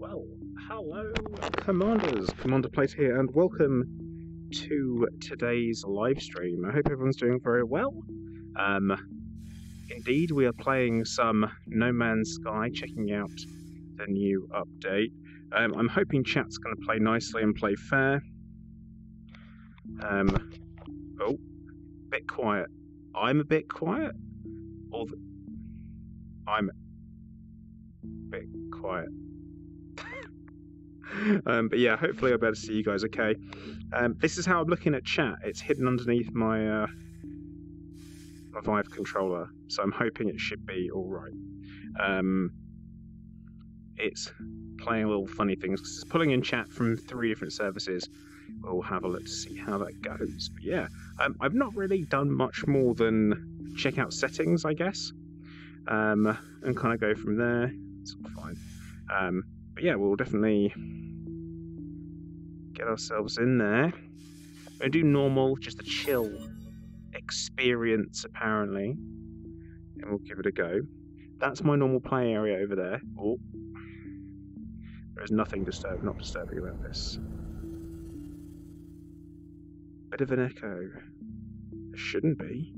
Well, hello, Commanders. Commander Plate here, and welcome to today's live stream. I hope everyone's doing very well. Indeed, we are playing some No Man's Sky, checking out the new update. I'm hoping chat's going to play nicely and play fair. Oh, bit quiet. I'm a bit quiet? I'm a bit quiet. But yeah, hopefully I'll be able to see you guys okay. This is how I'm looking at chat. It's hidden underneath my my Vive controller, so I'm hoping it should be alright. It's playing little funny things because it's pulling in chat from 3 different services. We'll have a look to see how that goes. But yeah, I've not really done much more than check out settings, I guess, and kind of go from there. It's all fine. But yeah, we'll definitely get ourselves in there. We'll do normal, just a chill experience, apparently, and we'll give it a go. That's my normal play area over there. Oh, there's nothing not disturbing about this. Bit of an echo. There shouldn't be.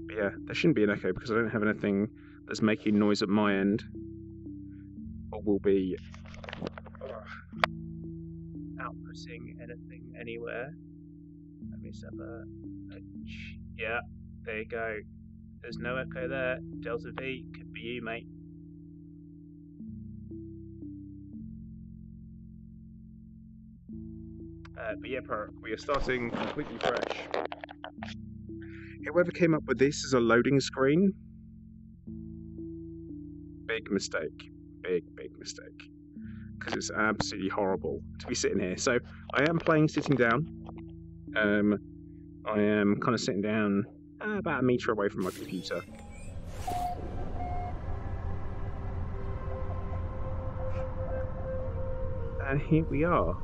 But yeah, there shouldn't be an echo because I don't have anything that's making noise at my end, or will be outputting anything anywhere. Let me set yeah, there you go. There's no echo there. Delta V, could be you, mate. But yeah, we are starting completely fresh. Whoever came up with this as a loading screen, big mistake. Big mistake. Because it's absolutely horrible to be sitting here. So I am playing sitting down. I am kind of sitting down about a metre away from my computer. And here we are.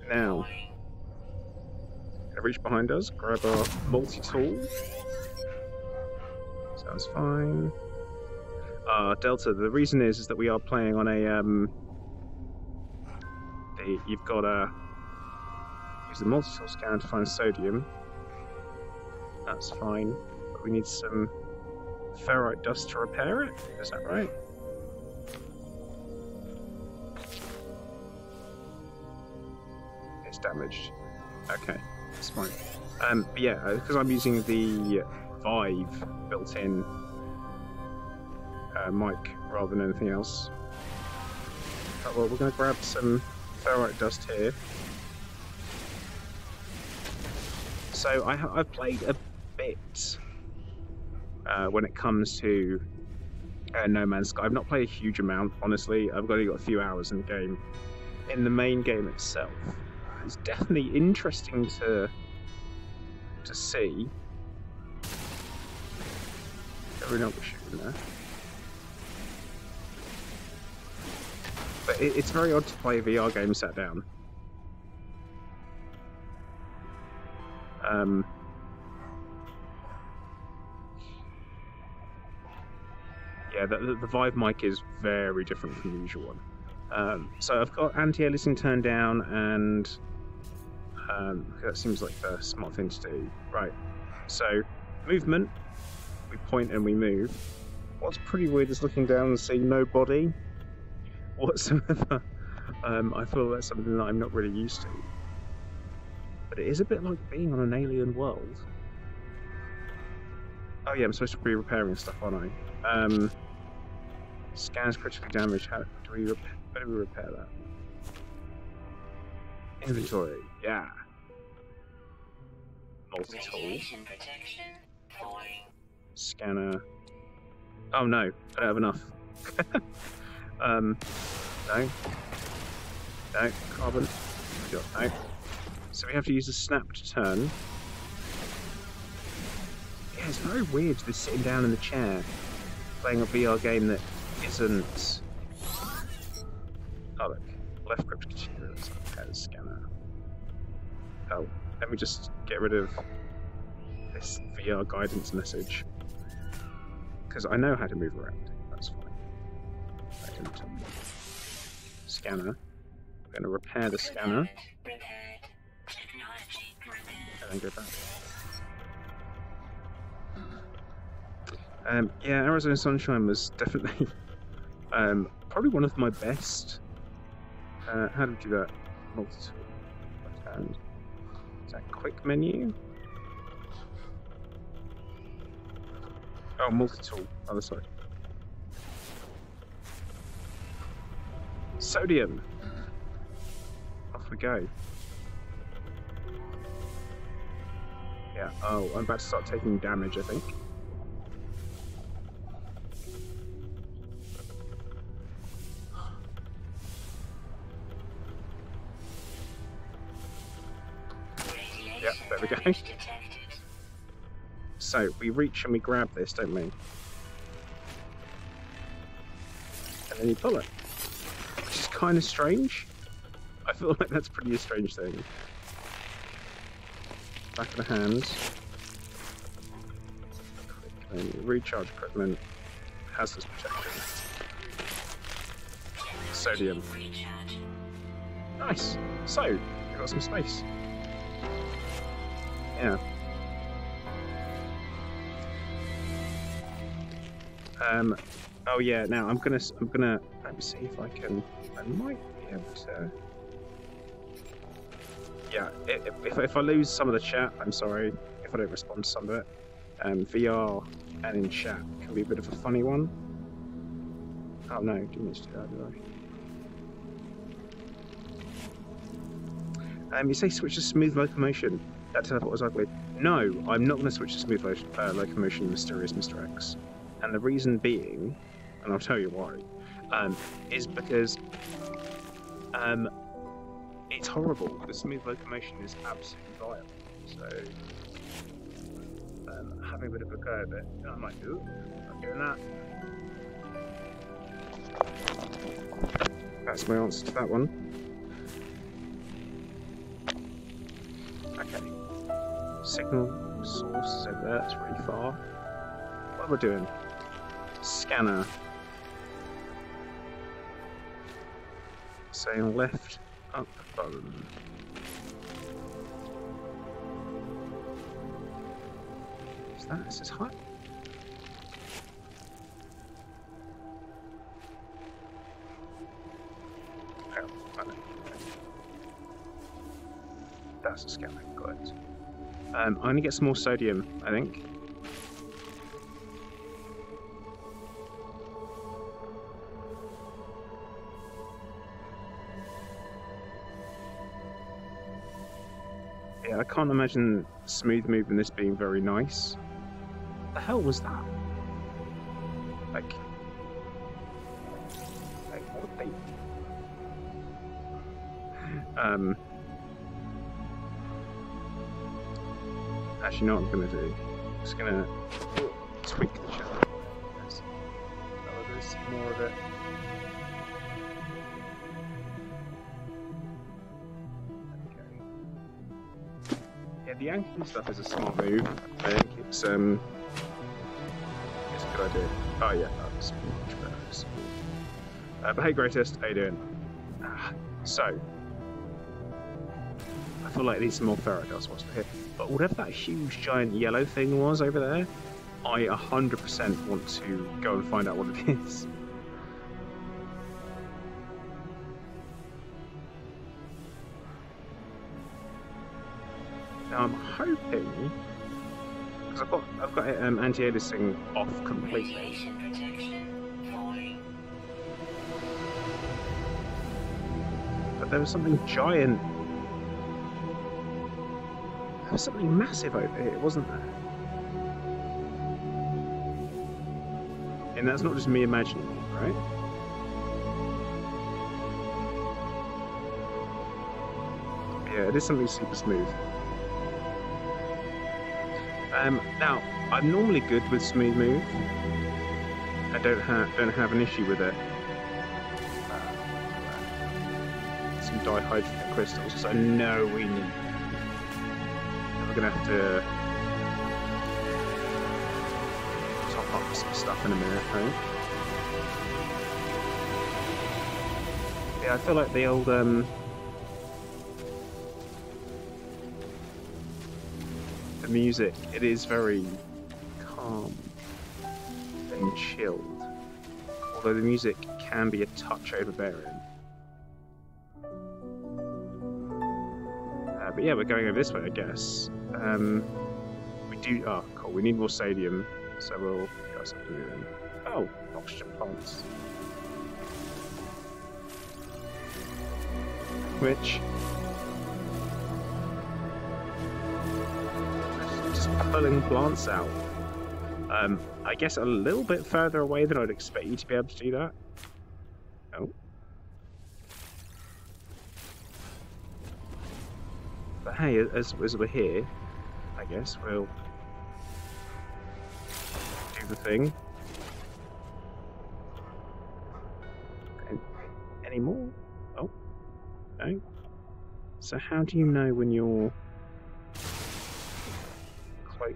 Now, gonna reach behind us, grab our multi-tool. Sounds fine. Delta, the reason is that we are playing on a, you've got to use the multi-tool scanner to find sodium. That's fine, but we need some ferrite dust to repair it, is that right? It's damaged. Okay, that's fine. But yeah, because I'm using the Vive built-in mic rather than anything else. Well, we're going to grab some ferrite dust here. So I've played a bit when it comes to No Man's Sky. I've not played a huge amount, honestly. I've only got a few hours in the game. In the main game itself, it's definitely interesting to see. Every note we're shooting there. But it's very odd to play a VR game sat down. Yeah, the Vive mic is very different from the usual one. So I've got anti-aliasing turned down, and that seems like the smart thing to do. Right, so movement, we point and we move. What's pretty weird is looking down and seeing no body whatsoever. I feel that's something that I'm not really used to. But it is a bit like being on an alien world. Oh yeah, I'm supposed to be repairing stuff, aren't I? Scans critically damaged. How do we repair that? Inventory, yeah. Multi-tool. Scanner. Oh no, I don't have enough. No. No, carbon. No. So we have to use a snap to turn. Yeah, it's very weird, this sitting down in the chair, playing a VR game that isn't... Oh look, left grip to continue, let's repair the scanner. Let me just get rid of this VR guidance message. Because I know how to move around. That's fine. Scanner. I'm going to repair the scanner. And then go back. Yeah, Arizona Sunshine was definitely probably one of my best. How do we do that? Multi-tool. Left hand. Is that quick menu? Oh, multi-tool. Other side. Sodium. Off we go. Yeah. Oh, I'm about to start taking damage, I think. Yeah, there we go. So, we reach and we grab this, don't we? And then you pull it. Which is kind of strange. I feel like that's pretty a strange thing. Back of the hands. And recharge equipment. Hazardous protection. Sodium. Nice! So, we got some space. Yeah. Oh yeah. Now I'm gonna. Let me see if I can. I might be able to. Yeah. If I lose some of the chat, I'm sorry. If I don't respond to some of it, VR and in chat can be a bit of a funny one. Oh no! Didn't mean to do that, did I? You say switch to smooth locomotion. That teleport was ugly. No, I'm not going to switch to smooth locomotion, Mysterious Mr. X. And the reason being, and I'll tell you why, is because it's horrible. The smooth locomotion is absolutely vile. So, having a bit of a go at it, I'm like, ooh, not doing that. That's my answer to that one. Okay. Signal source is over there, that's really far. What am I doing? Scanner. Saying left up button. Is that? Is this high? Oh, I know. That's a scanner, got it. I'm going to get some more sodium, I think. Yeah, I can't imagine smooth moving this being very nice. What the hell was that? Like what they... Actually, you know what I'm going to do? I'm just going to tweak the channel. Yes. Oh, there's more of it. Okay. Yeah, the anchoring stuff is a smart move. I think it's a good idea. Oh yeah, that's much better. But hey, greatest, how you doing? So, I feel like I need some more ferro dust whilst we're here. But whatever that huge giant yellow thing was over there, I 100% want to go and find out what it is. Now I'm hoping, because I've got anti-aliasing off completely. But there was something giant. There was something massive over here, wasn't there? And that's not just me imagining it, right? Yeah, it is something super smooth. Now, I'm normally good with smooth move. I don't have an issue with it. Some dihydrogen crystals, because I know we need. going to have to top up some stuff in a minute, right? Yeah, I feel like the old the music, it is very calm and chilled, although the music can be a touch overbearing. But yeah, we're going over this way, I guess. We do. Oh, cool. We need more sodium, so we'll go something new then. Oh, oxygen plants. Which just pulling plants out. I guess a little bit further away than I'd expect you to be able to do that. Oh. But hey, as we're here, I guess we'll do the thing. Any more? Oh, no. So how do you know when you're close?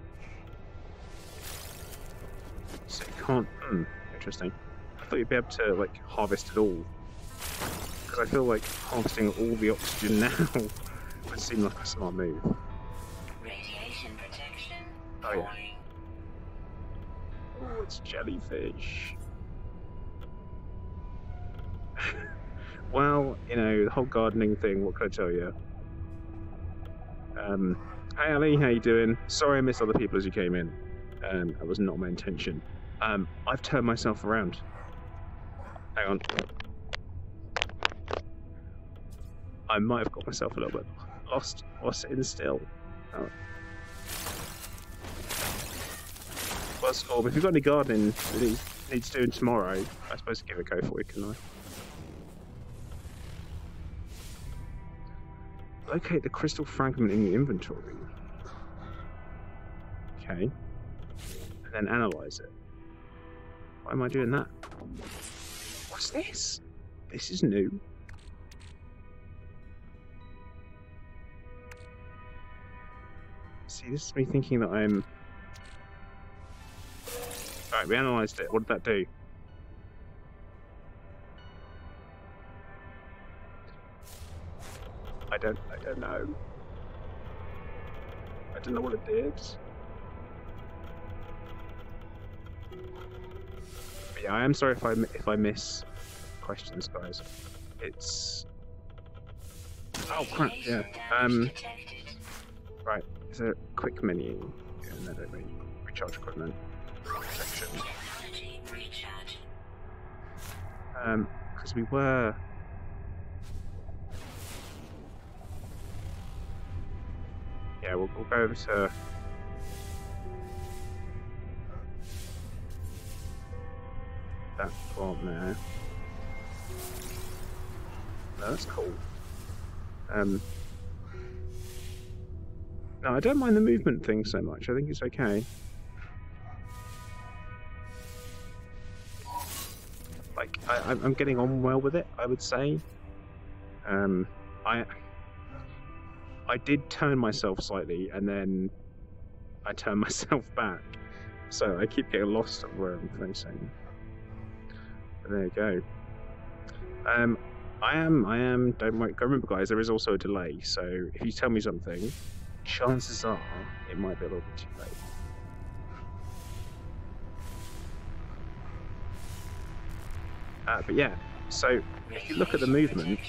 So you can't. Interesting. I thought you'd be able to like harvest it all, because I feel like harvesting all the oxygen now would seem like a smart move. Radiation protection. Oh yeah. Oh, it's jellyfish. Well, you know, the whole gardening thing, what can I tell you? Hey Ali, how you doing? Sorry I missed other people as you came in. That was not my intention. I've turned myself around. Hang on. I might have got myself a little bit lost or sitting still. Oh. Well, Scorb, if you've got any gardening that needs doing tomorrow, I suppose give it a go for you, can I? Locate the crystal fragment in your inventory. Okay. And then analyze it. Why am I doing that? What's this? This is new. See, this is me thinking that I'm... Alright, we analysed it. What did that do? I don't know. I don't know what it did. But yeah, I am sorry if I miss questions, guys. It's... Oh crap, yeah. Right, is there a quick menu? Yeah, no, don't we? Recharge equipment. Protection. Because we were... Yeah, we'll go over to... that plant there. No, that's cool. No, I don't mind the movement thing so much. I think it's okay. Like, I'm getting on well with it, I would say. I did turn myself slightly, and then I turned myself back. So I keep getting lost of where I'm facing. But there you go. I am, don't worry, remember guys, there is also a delay, so if you tell me something, chances are it might be a little bit too late. But yeah, so if you look at the movement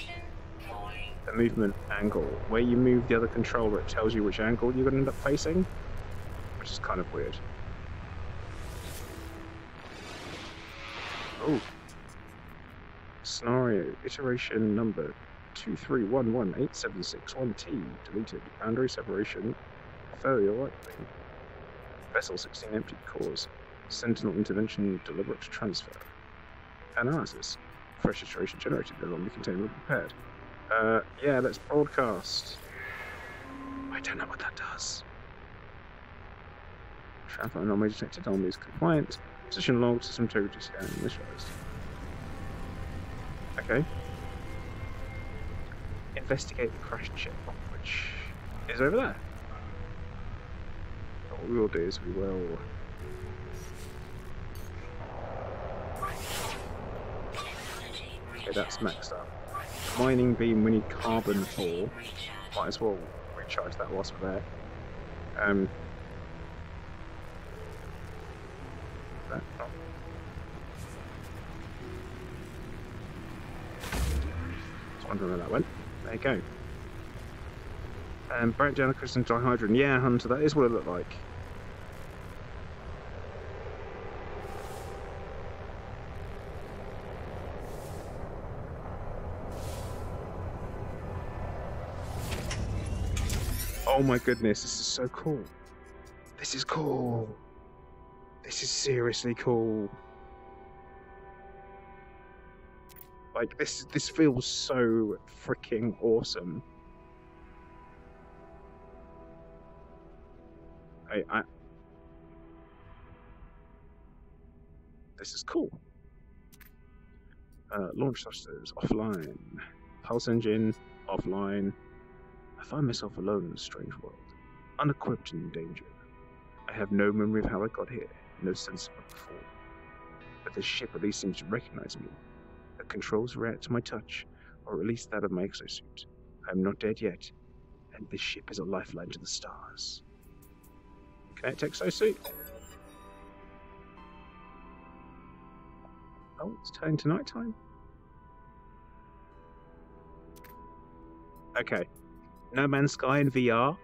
angle, where you move the other controller, it tells you which angle you're going to end up facing, which is kind of weird. Oh. Scenario, iteration number 2311876-1T, deleted, boundary separation, failure likely. Vessel 16 empty cores, sentinel intervention, deliberate transfer. Analysis, fresh iteration generated, no longer contained or prepared. Yeah, let's broadcast. I don't know what that does. Traffic anomaly detected, anomaly is compliant. Position log, system integrity scan initialized. Okay. Investigate the crash chip, which is over there. What we will do is we will. Okay, that's maxed up. Mining beam, we need carbon for. Might as well recharge that whilst we're there. That, oh. Just wondering where that went. There you go. Break down a crystalline dihydrogen. Yeah, Hunter, that is what it looked like. Oh my goodness, this is so cool. This is cool. This is seriously cool. Like, this feels so freaking awesome. This is cool. Launch thrusters offline. Pulse engine offline. I find myself alone in a strange world, unequipped and in danger. I have no memory of how I got here, no sense of it before. But this ship at least seems to recognize me. The controls react to my touch, or at least that of my exosuit. I am not dead yet, and this ship is a lifeline to the stars. Connect exosuit. Oh, it's turning to nighttime. Okay. No Man's Sky in VR,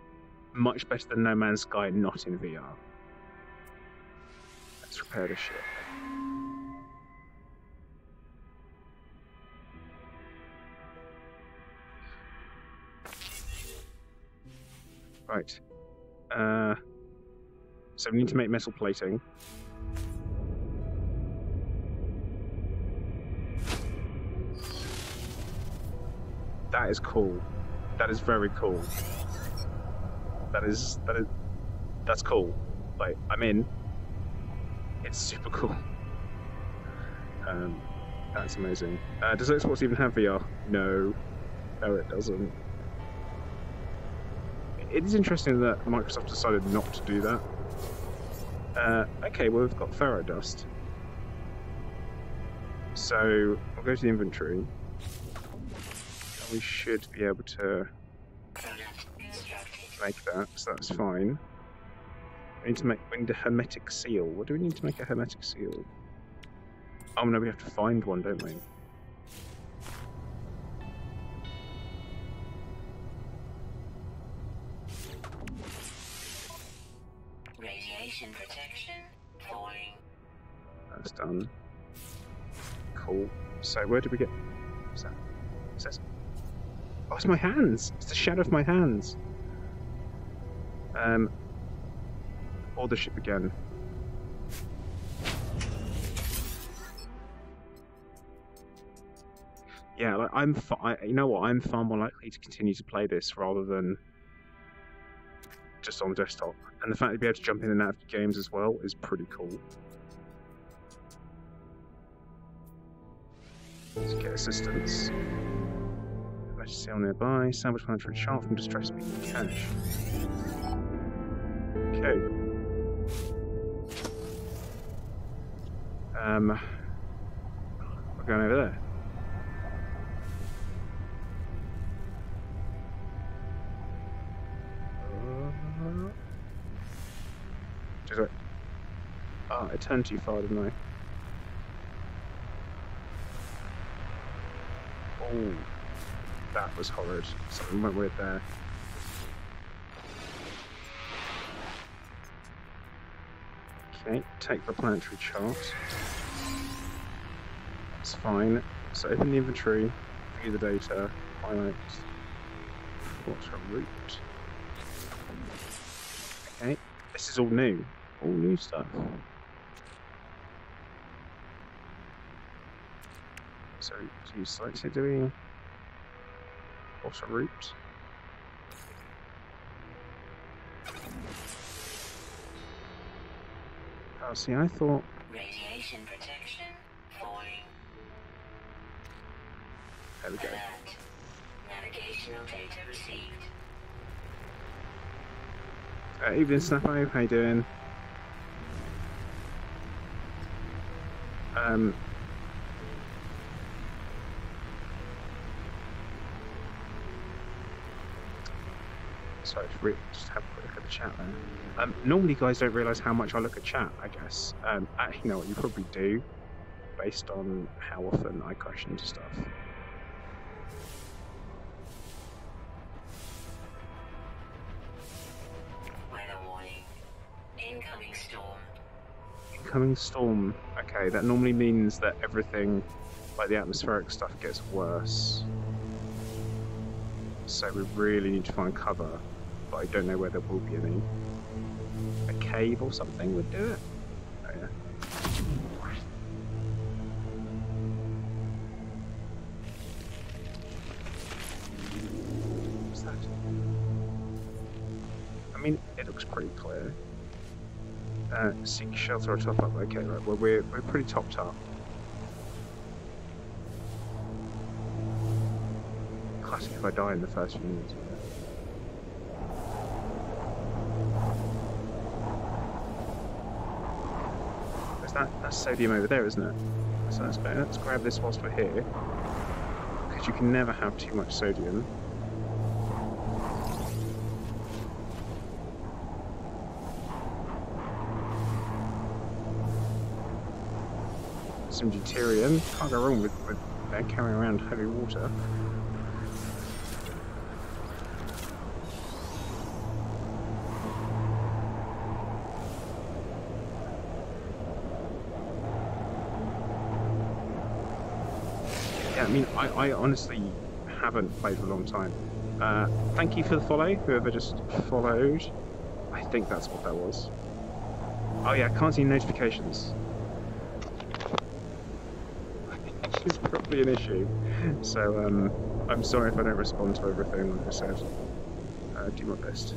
much better than No Man's Sky not in VR. Let's repair the ship. Right. So we need to make metal plating. That is cool. That is very cool. That's cool. Like, I'm in. It's super cool. That's amazing. Does Xbox even have VR? No. No, it doesn't. It is interesting that Microsoft decided not to do that. Okay, well, we've got ferro dust. So, we'll go to the inventory. We should be able to make that, so that's fine. We need a hermetic seal. What do we need to make a hermetic seal? Oh no, we have to find one, don't we? Radiation protection falling. That's done. Cool. So where did we get? What's that? What's this? Oh, it's my hands! It's the shadow of my hands! Board the ship again. Yeah, like you know what? I'm far more likely to continue to play this rather than just on desktop. And the fact to be able to jump in and out of games as well is pretty cool. Let's get assistance. Sail nearby, salvage planetary chart from distress beacon cache. Okay. We're going over there. Just wait. Ah, I turned too far, didn't I? Oh. That was horrid. Something went weird there. Okay, take the planetary chart. That's fine. So open the inventory, view the data, highlight, water route. Okay, this is all new. All new stuff. So, do you select it, do we? Water route. Oh, see, I thought. Radiation protection falling. There we go. Alert. Navigational data received. Evening, Snappo. How you doing? Sorry, just have a quick look at the chat there. Normally, guys don't realise how much I look at chat, I guess. You know what, you probably do, based on how often I crash into stuff. Weather warning. Incoming storm. Incoming storm. Okay, that normally means that everything, like the atmospheric stuff, gets worse. So we really need to find cover, but I don't know where there will be any. A cave or something would do it. Oh yeah. What's that? I mean, it looks pretty clear. Seek shelter or top up. Okay, right. Well, we're pretty topped up. Classic if I die in the first few minutes. That's sodium over there, isn't it? So let's grab this whilst we're here, because you can never have too much sodium. Some deuterium. Can't go wrong with carrying around heavy water. I mean, I honestly haven't played for a long time. Thank you for the follow, whoever just followed. I think that's what that was. Oh yeah, can't see notifications. Which is probably an issue. So, I'm sorry if I don't respond to everything, like I said. Do my best.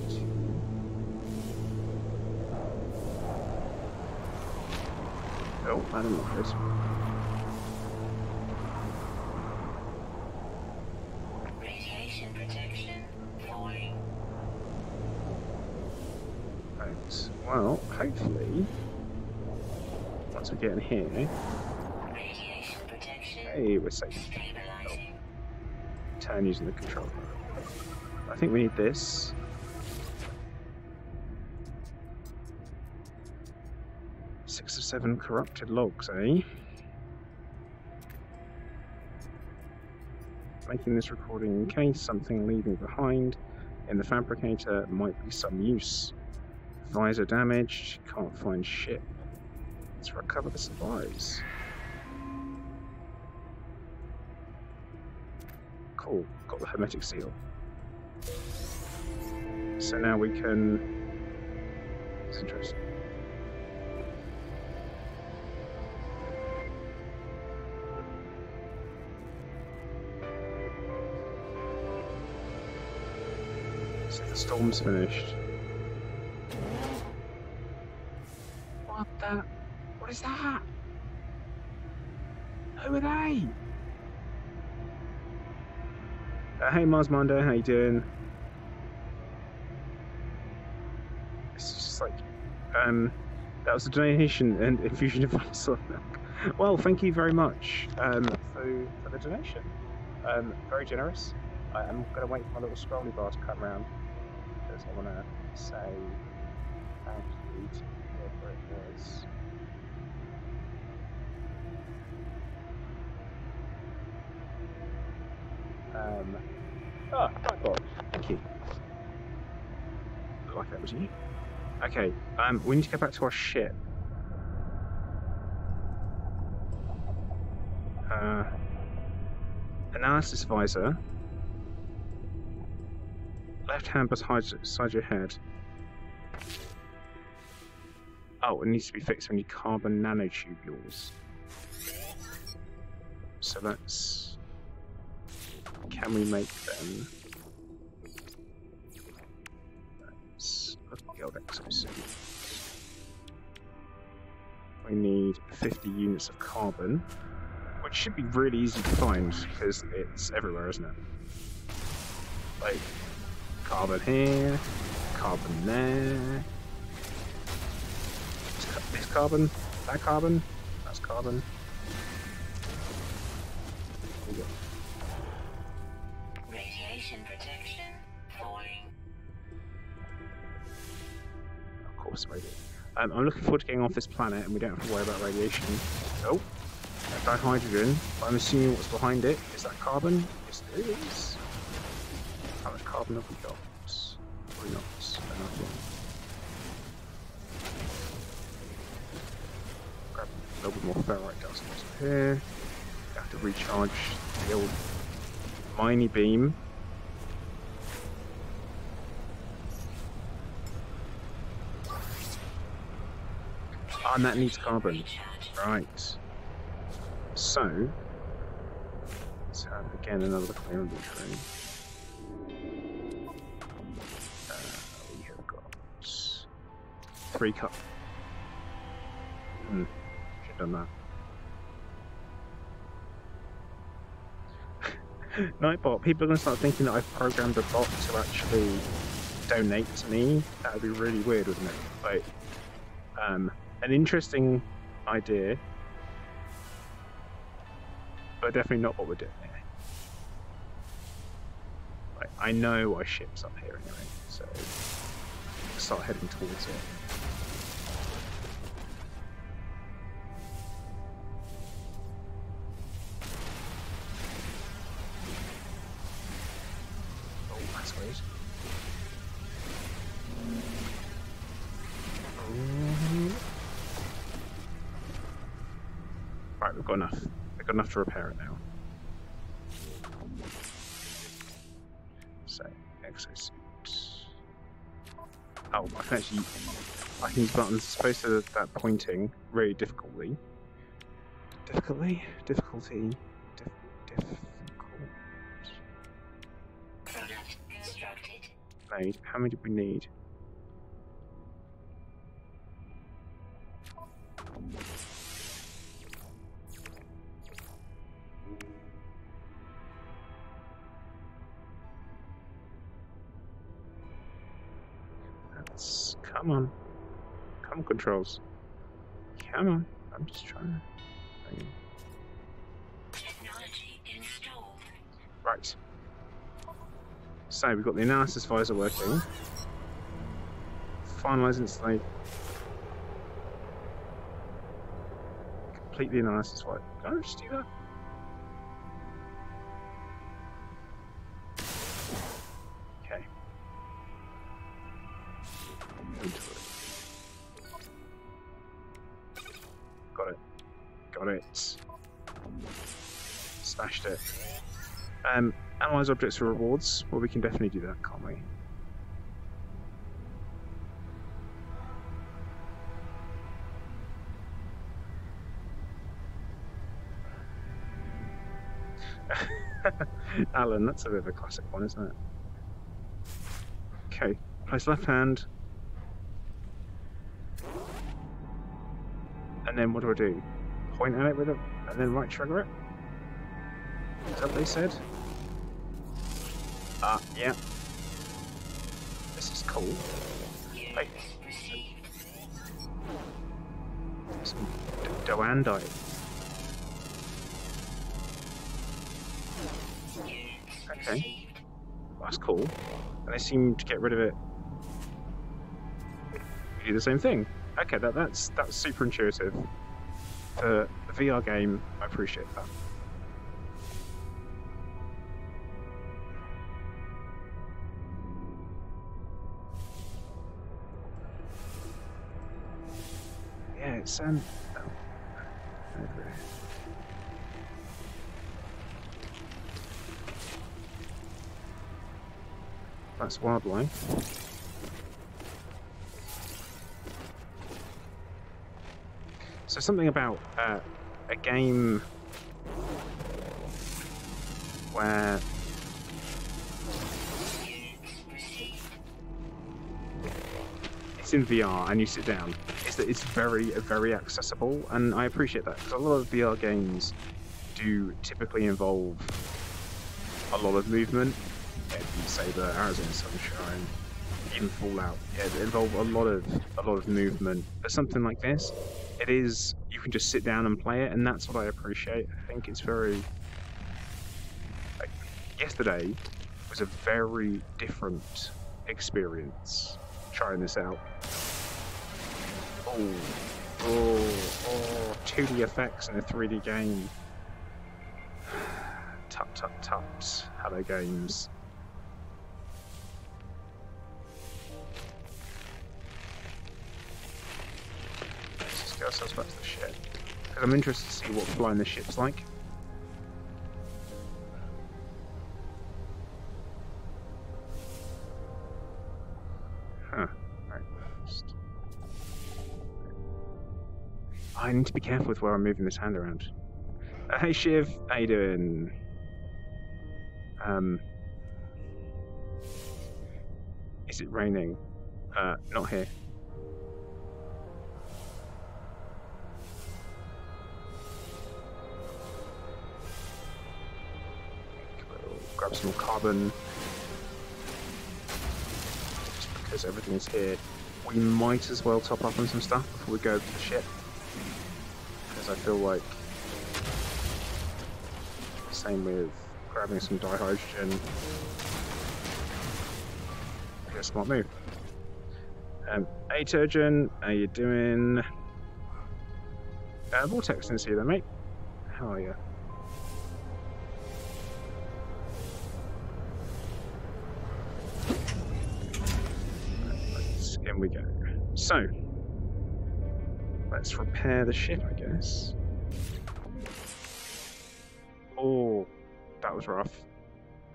Oh, I don't know this. Well, hopefully, once we get in here, hey, we're safe. Oh. Turn using the controller. I think we need this. Six of 7 corrupted logs, eh? Making this recording in case something leaving behind in the fabricator might be some use. Visor damaged, can't find ship. Let's recover the supplies. Cool, got the hermetic seal. So now we can... It's interesting. So the storm's finished. What is that? Who are they? Hey Mars Mondo, how you doing? It's just like, that was a donation and infusion of soy milk. Well, thank you very much for the donation. Very generous. I'm going to wait for my little scrolly bar to come around because I want to say thank you to whoever it was. Thank you. Looked like that was you. Okay, we need to go back to our ship. Analysis visor. Left hand beside your head. Oh, it needs to be fixed. We need carbon nanotubules. So that's... Can we make them? Let's look at the old exosuit. We need 50 units of carbon, which should be really easy to find because it's everywhere, isn't it? Like, carbon here, carbon there. This carbon, that carbon, that's carbon. There we go. Radiation protection falling. Of course, radiation. I'm looking forward to getting off this planet and we don't have to worry about radiation. Oh, that dihydrogen. I'm assuming what's behind it is that carbon. Yes, it is. How much carbon have we got? Probably not enough yet. Grab a little bit more ferrite dust here. Have to recharge the old mini beam. Ah, and that needs carbon. Right. So, let's have again another look at my inventory. We have got 3 cup. Should have done that. Nightbot, people are going to start thinking that I've programmed a bot to actually donate to me. That would be really weird, wouldn't it? Like, an interesting idea, but definitely not what we're doing here. Like, I know our ship's up here anyway, so let's start heading towards it. Oh, that's weird. Right, we've got enough. We've got enough to repair it now. So, exosuit. Oh, I can use buttons. It's supposed to that pointing really difficulty. Difficulty. Product constructed. Made. How many do we need? Come on. Come on, controls. Come on. I'm just trying to... Technology installed. Right. So, we've got the analysis visor working. Finalize installation. Complete the analysis visor. Can I just do that? Okay. Got it. Smashed it. Analyze objects for rewards. Well, we can definitely do that, can't we? Alan, that's a bit of a classic one, isn't it? Okay, place left hand. And then what do? Point at it with it, and then right trigger it? Is that what they said? Yeah. This is cool. Hey. Some Doandite. Okay. That's cool. And they seem to get rid of it. We do the same thing. Okay, that's super intuitive. For the VR game, I appreciate that. Yeah, it's over here. That's wildlife. So something about a game where it's in VR and you sit down, is that it's very accessible, and I appreciate that because a lot of VR games do typically involve a lot of movement. Beat Saber, Arizona Sunshine, even Fallout. Yeah, it involves a lot of movement. But something like this, it is you can just sit down and play it, and that's what I appreciate. I think it's very like yesterday was a very different experience trying this out. Oh, 2D effects in a 3D game. Tut. Hello games. Let's just get ourselves back to the ship. Because I'm interested to see what flying the ship's like. Huh. Right. I need to be careful with where I'm moving this hand around. Hey Shiv, how you doing? Is it raining? Not here. We'll grab some more carbon. Just because everything's here. We might as well top up on some stuff before we go to the ship. Because I feel like... Same with grabbing some dihydrogen. A smart move. Hey Turgeon, how you doing? Vortex is here then, mate. How are you? In we go. So, let's repair the ship, I guess. Oh, that was rough.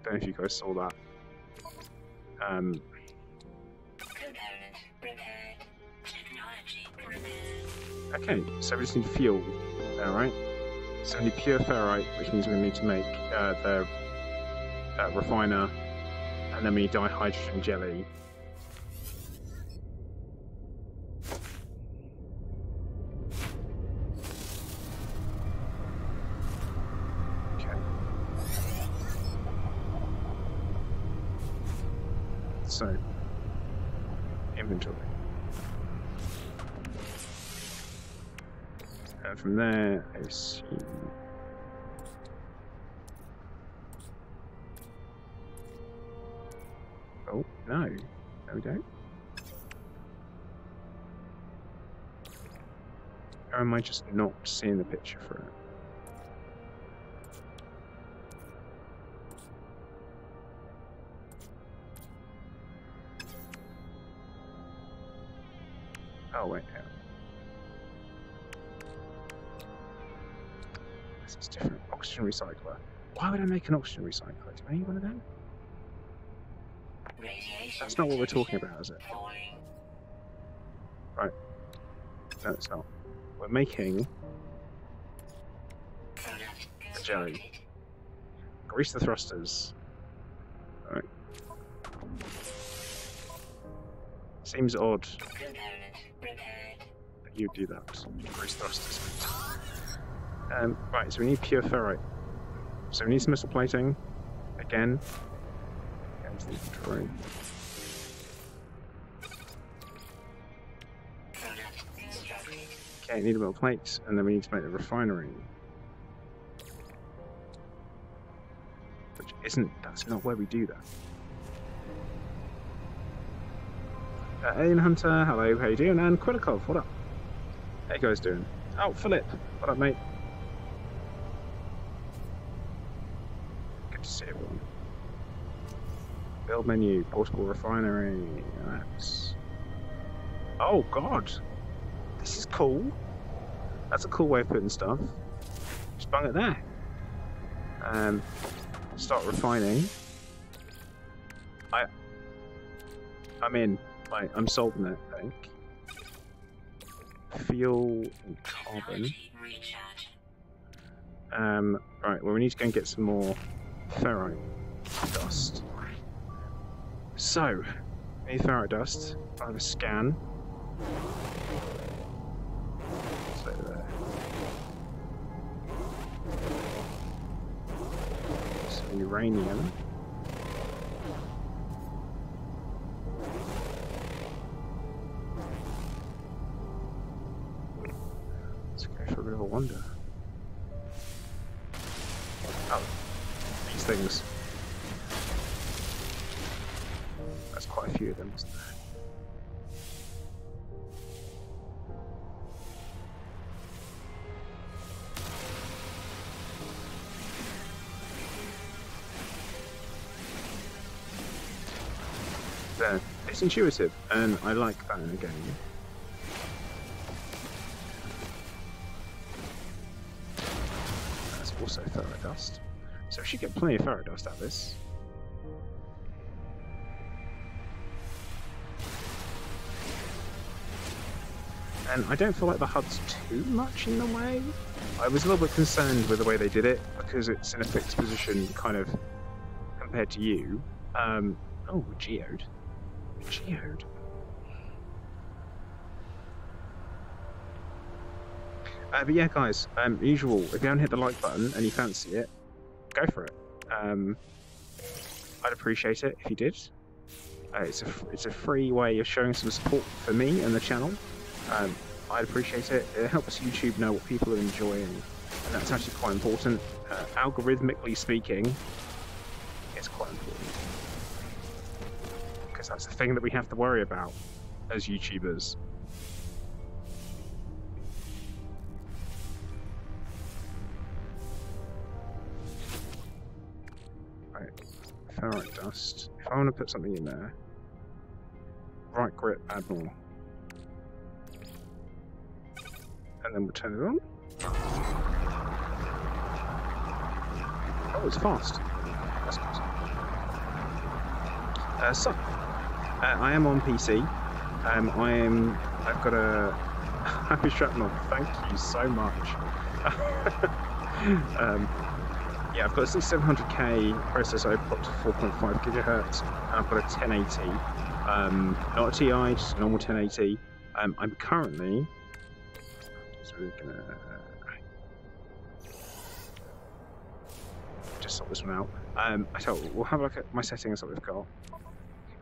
Don't know if you guys saw that. Component repaired. Technology repaired. Okay, so we just need fuel. Alright. So we need pure ferrite, which means we need to make the refiner, and then we need dihydrogen jelly. So, inventory. And from there, I assume... Oh, no. No, we don't. Or am I just not seeing the picture for it? Oh, wait, yeah. This is different. Oxygen recycler. Why would I make an oxygen recycler? Do I need one of them? That's not what we're talking about, is it? Right. No, it's not. We're making a jelly. Grease the thrusters. Alright. Seems odd that you do that. Grease thrusters. Right, so we need pure ferrite. So we need some metal plating. Again. Into the inventory. Okay, need a metal plate, and then we need to make the refinery. Which isn't, that's not where we do that. Alien Hunter, hello, how you doing? And Kritikov, what up? How you guys doing? Oh, Philip, what up, mate? Good to see everyone. Build menu, portable refinery, that's... Oh, God! This is cool. That's a cool way of putting stuff. Just bung it there. Start refining. I'm in. I'm sold on it, I think. Fuel and carbon. Right, well we need to go and get some more ferrite dust. So, we need ferrite dust. I have a scan. So there. Some uranium. go for a bit of a wander. Oh, these things. That's quite a few of them, isn't there? There. It's intuitive, and I like that in a game. That's also Ferrodust. So we should get plenty of Ferrodust out of this. And I don't feel like the HUD's too much in the way. I was a little bit concerned with the way they did it, because it's in a fixed position, kind of, compared to you. Oh, Geode. Geode. But yeah, guys, usual, if you haven't hit the like button and you fancy it, go for it. I'd appreciate it if you did. It's a free way of showing some support for me and the channel. I'd appreciate it. It helps YouTube know what people are enjoying, and that's actually quite important. Algorithmically speaking, it's quite important. Because that's the thing that we have to worry about as YouTubers. Right, ferrite dust. If I want to put something in there, right grip, add more. And then we'll turn it on. Oh, it's fast. That's good. I am on PC. I've got a happy shrapnel. Thank you so much. Yeah, I've got a 6700K processor up to 4.5 gigahertz, and I've got a 1080. Not a TI, just a normal 1080. I'm currently. So we're gonna just sort this one out. I tell you, we'll have a look at my settings that we've got.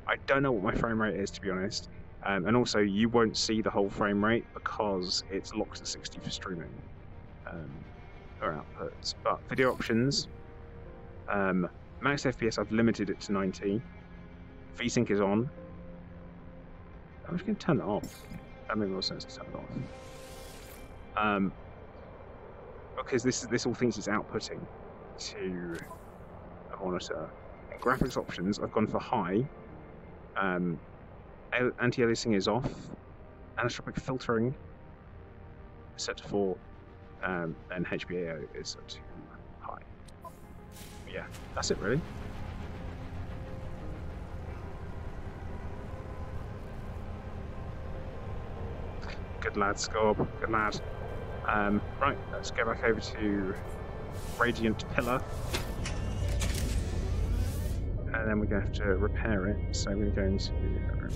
I don't know what my frame rate is, to be honest, and also you won't see the whole frame rate because it's locked to 60 for streaming or outputs. But video options, max FPS, I've limited it to 90. VSync is on. I'm just going to turn it off. That makes more sense to turn it off. Because this all thinks it's outputting to a monitor. And graphics options, I've gone for high. Anti-aliasing is off. Anisotropic filtering set to 4, and HBAO is set to high. Yeah, that's it really. Good lad, Scob. Good lad. Right, let's go back over to Radiant Pillar. And then we're going to have to repair it. So we're going to go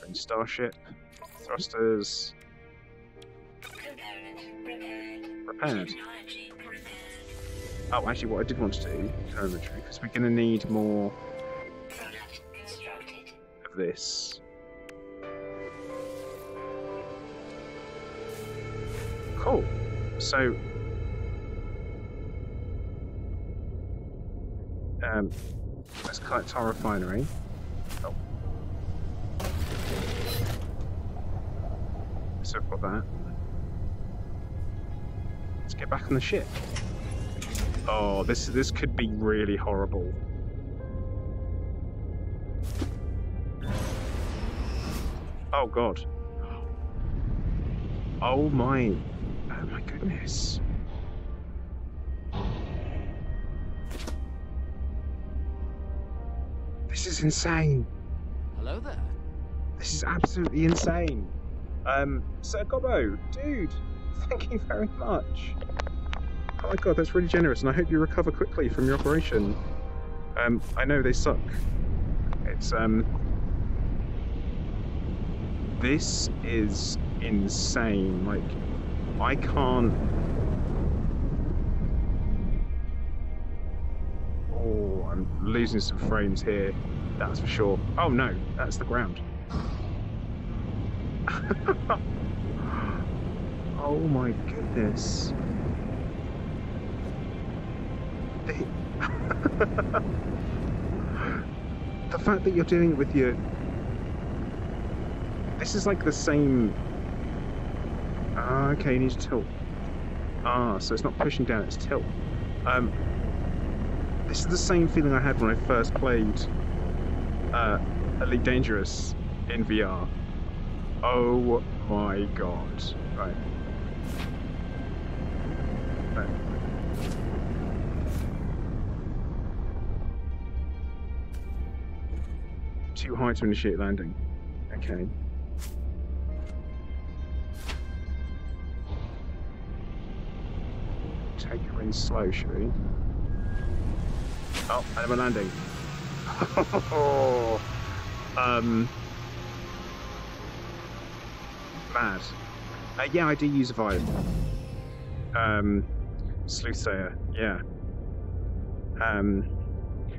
into Starship, thrusters, repaired. Oh, actually, what I did want to do, telemetry, because we're going to need more of this. Cool. So, let's collect our refinery. Oh. So we've got that. Let's get back on the ship. Oh, this could be really horrible. Oh god. Oh my goodness. This is insane. Hello there. This is absolutely insane. Sir Gobbo, dude, thank you very much. Oh my god, that's really generous, and I hope you recover quickly from your operation. I know they suck. It's, this is insane. Like, I can't... Oh, I'm losing some frames here, that's for sure. Oh no, that's the ground. Oh my goodness. The fact that you're doing it with your... This is like the same... Ah, okay, you need to tilt. Ah, so it's not pushing down, it's tilt. This is the same feeling I had when I first played Elite Dangerous in VR. Oh my god. Right. Right. Too high to initiate landing. Okay. Take her in slow, shall we? Oh, and we're landing. Mad. Yeah, I do use a Vive. Sleuthsayer, yeah.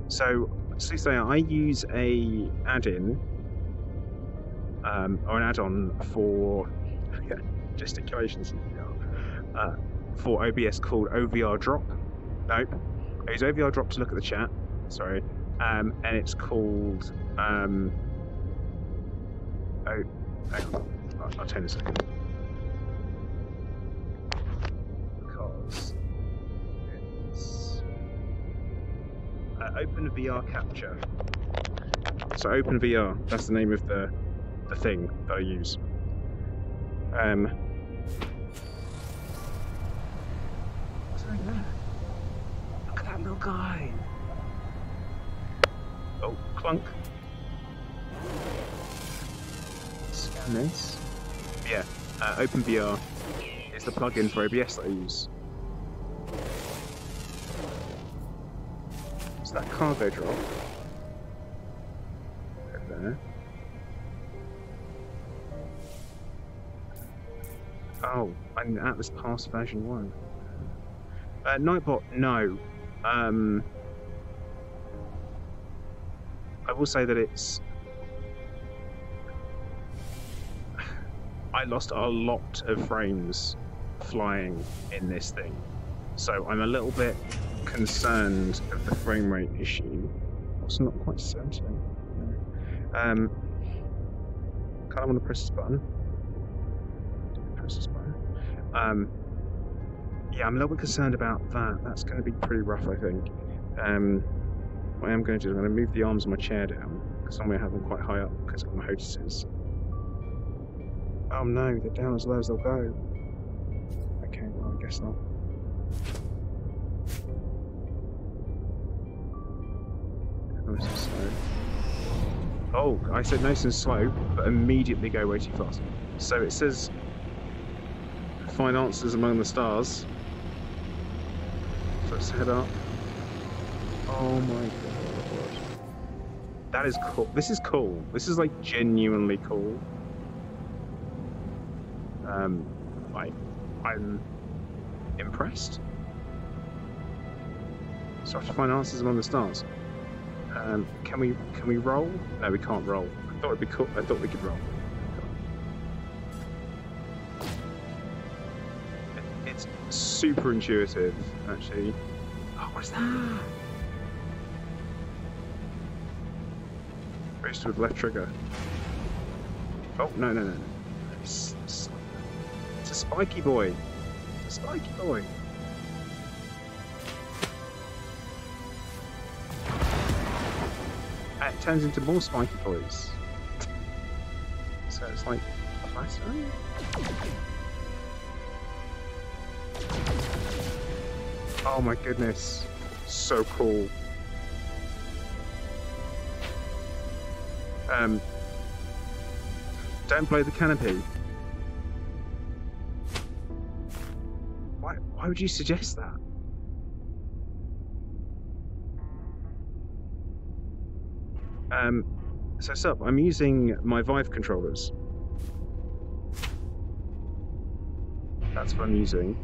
So, Sleuthsayer, I use a add-in, or an add-on for gesticulations in VR, for OBS called OVR Drop. Nope. I use OVR Drop to look at the chat, sorry. And it's called, oh, hang on. I'll tell you in a second. Because it's Open VR Capture. So Open VR, that's the name of the thing that I use. What's over there? Look at that little guy. Oh, clunk. Scan this. Yeah, OpenVR is the plugin for OBS that I use. So that cargo drop over there. Oh, I'm at this past version 1. Nightbot, no. I will say that it's... I lost a lot of frames flying in this thing, so I'm a little bit concerned of the frame rate issue. Also not quite certain. Kind of want to press this button. Press this button. Yeah, I'm a little bit concerned about that. That's going to be pretty rough, I think. What I am going to do is I'm going to move the arms of my chair down, because I'm going to have them quite high up because of my hostesses. Oh no, they're down as low as they'll go. Okay, well, I guess not. Nice and slow. Oh, I said nice and slow, but immediately go way too fast. So it says, find answers among the stars. So let's head up. Oh my god. That is cool. This is cool. This is like genuinely cool. I'm impressed. So I have to find answers among the stars. Can we roll? No, we can't roll. I thought it'd be cool. I thought we could roll. It's super intuitive, actually. Oh, what's that? Boost with left trigger. Oh, no. It's a spiky boy. It's a spiky boy. And it turns into more spiky boys. So it's like a faster. Oh my goodness. So cool. Don't blow the canopy. Why would you suggest that? So sup, I'm using my Vive controllers. That's what I'm using.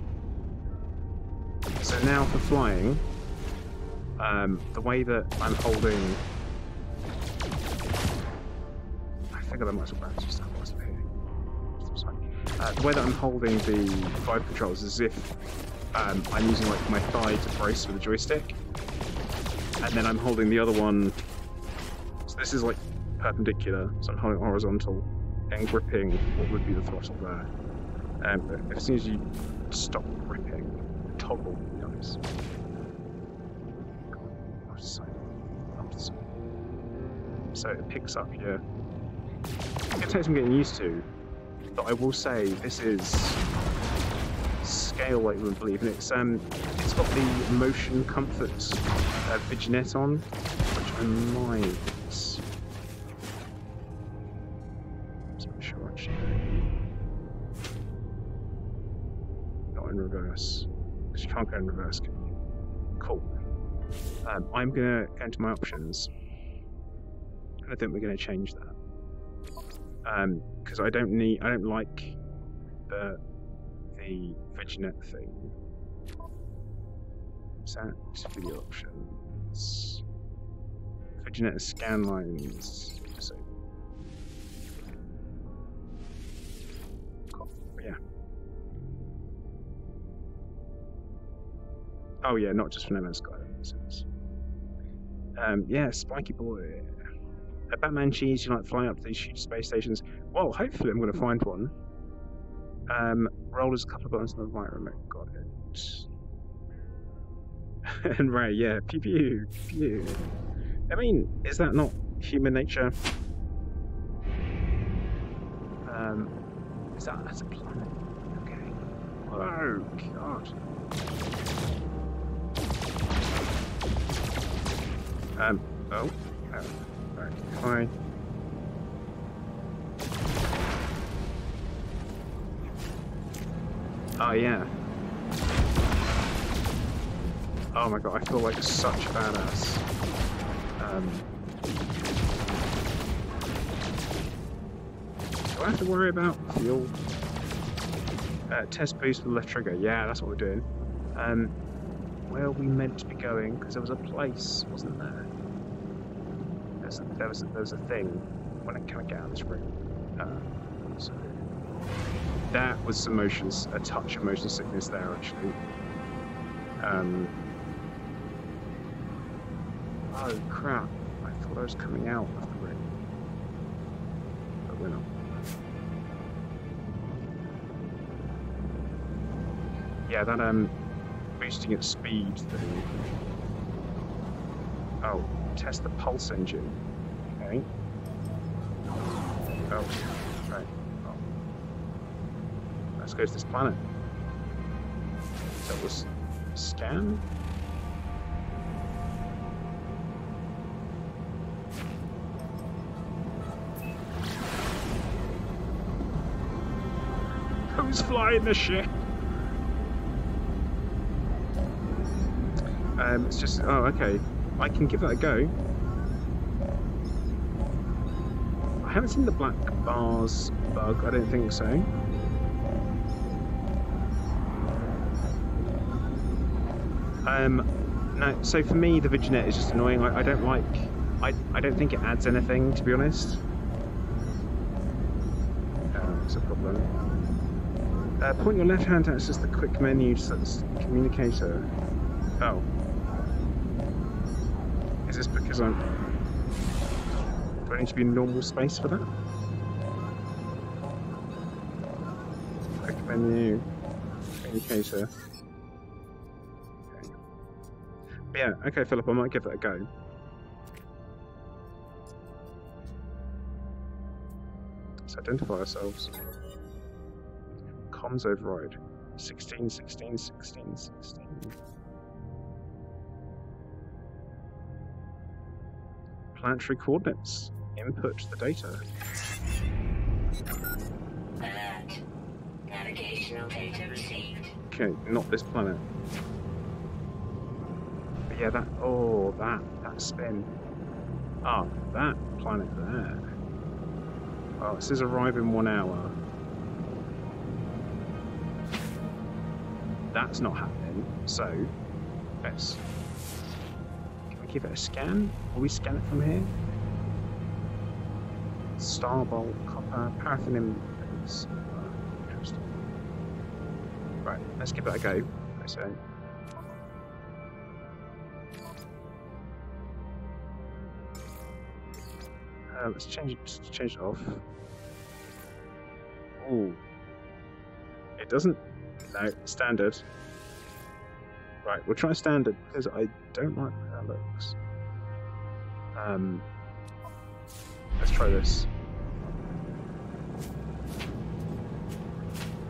So now for flying, the way that I'm holding... I figured I might as well bounce just that wasn't here. The way that I'm holding the Vive controls is as if I'm using like my thigh to brace with the joystick, and then I'm holding the other one. So this is like perpendicular, so I'm holding horizontal and gripping what would be the throttle there. But as soon as you stop gripping, toggle would be nice. So it picks up here. It takes some getting used to, but I will say this is scale like you wouldn't believe, and it's got the motion comfort vignette on, which I might. I'm sure actually. Not in reverse, because you can't go in reverse. Can you? Cool. I'm gonna go into my options. I think we're going to change that because I don't like the vignette thing. Set video options. Vignette scan lines. So, cool. Yeah. Oh yeah, not just for No Man's Sky. That makes sense. Yeah, Spiky Boy. Batman cheese, you like flying up to these huge space stations? Well, hopefully I'm going to find one. Rollers, a couple of buttons on the right remote. Got it. And Ray, yeah, pew pew, pew. I mean, is that not human nature? That's a planet. Okay. Oh, God. Oh. Right. Oh yeah. Oh my god, I feel like such a badass. Do I have to worry about fuel? Test boost with the left trigger. Yeah, that's what we're doing. Where are we meant to be going? Because there was a place, wasn't there? There was a thing when I can't get out of this room. So that was some a touch of motion sickness there actually. Oh crap! I thought I was coming out of the ring, but we're not. Yeah, that boosting its speed thing. Oh. Test the pulse engine. Okay. Oh, right. Oh. Let's go to this planet. That was scan. Who's flying the ship? It's just. Oh, okay. I can give that a go. I haven't seen the black bars bug, I don't think so. No, so for me the vignette is just annoying. I don't like, I don't think it adds anything, to be honest. It's a problem. Point your left hand to access the quick menu to set the communicator. Oh. Is this because do I need to be in normal space for that? Quick menu, communicator. Okay. But yeah, okay, Philip, I might give that a go. Let's identify ourselves. Comms override. 16, 16, 16, 16. Planetary coordinates. Input the data. Alert. Navigational data received. Okay, not this planet. But yeah, that spin. Ah, that planet there. Oh, it says arrive in 1 hour. That's not happening, so let's... Can we give it a scan? Will we scan it from here? Starbolt, copper, paraffin impedance. Interesting. Right, let's give that a go. So. Let's change it off. Ooh. It doesn't. No, standard. Right, we'll try standard because I don't like how that looks. Let's try this.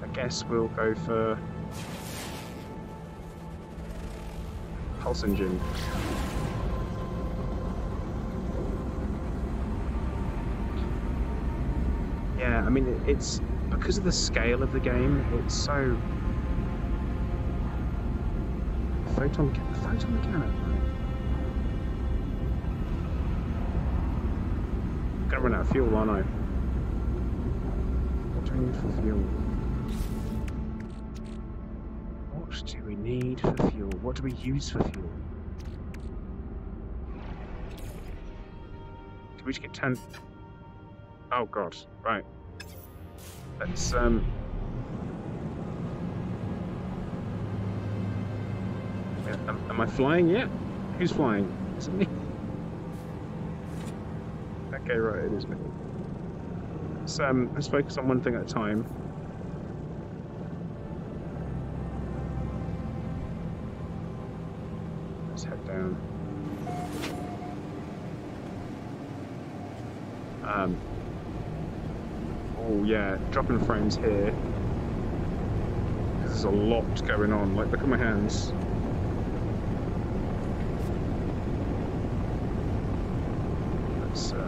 I guess we'll go for pulse engine. Yeah, I mean, it's because of the scale of the game, it's so... Photon mechanic. I'm gonna run out of fuel, aren't I? What do we need for fuel? What do we need for fuel? What do we use for fuel? Did we just get 10? Oh god, right. Let's Am I flying yet? Who's flying? Is it me? Okay, right, it is me. Let's focus on one thing at a time. Let's head down. Oh yeah, dropping frames here. There's a lot going on. Like, look at my hands. Let's throw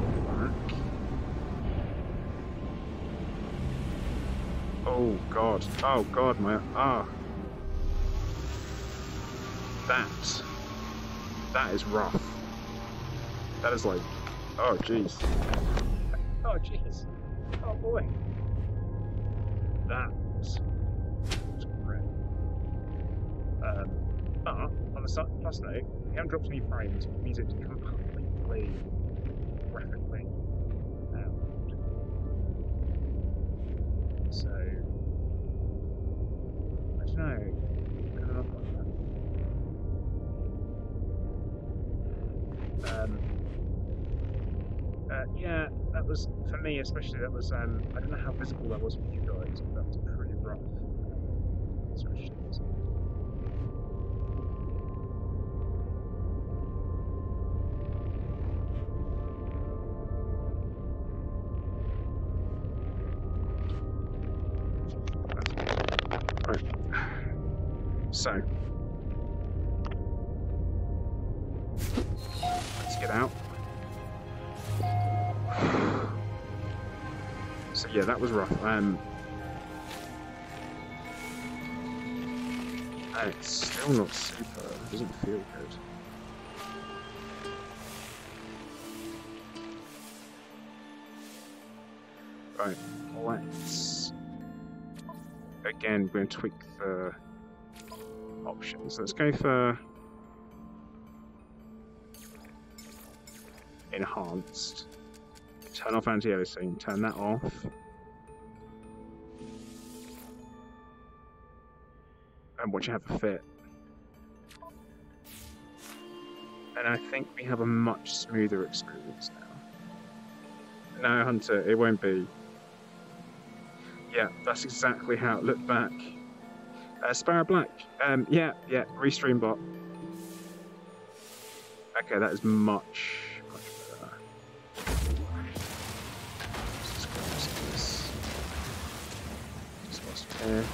it back. Oh god. Oh god, my That is rough. That is like, oh jeez. Oh jeez. Oh boy. That's great. But on the plus note, we haven't dropped any frames, which means it's completely graphically out. So I don't know. Yeah, that was, for me especially, that was, I don't know how visible that was for you guys, but that was pretty rough. Right. So, let's get out. So yeah, that was rough. And it's still not super. It doesn't feel good. Right, let's again. We're going to tweak the options. Let's go for enhanced. Turn off anti-aliasing, turn that off. And watch it have a fit. And I think we have a much smoother experience now. No, Hunter, it won't be. Yeah, that's exactly how it looked back. Sparrow Black. Yeah, restream bot. Okay, that is much better.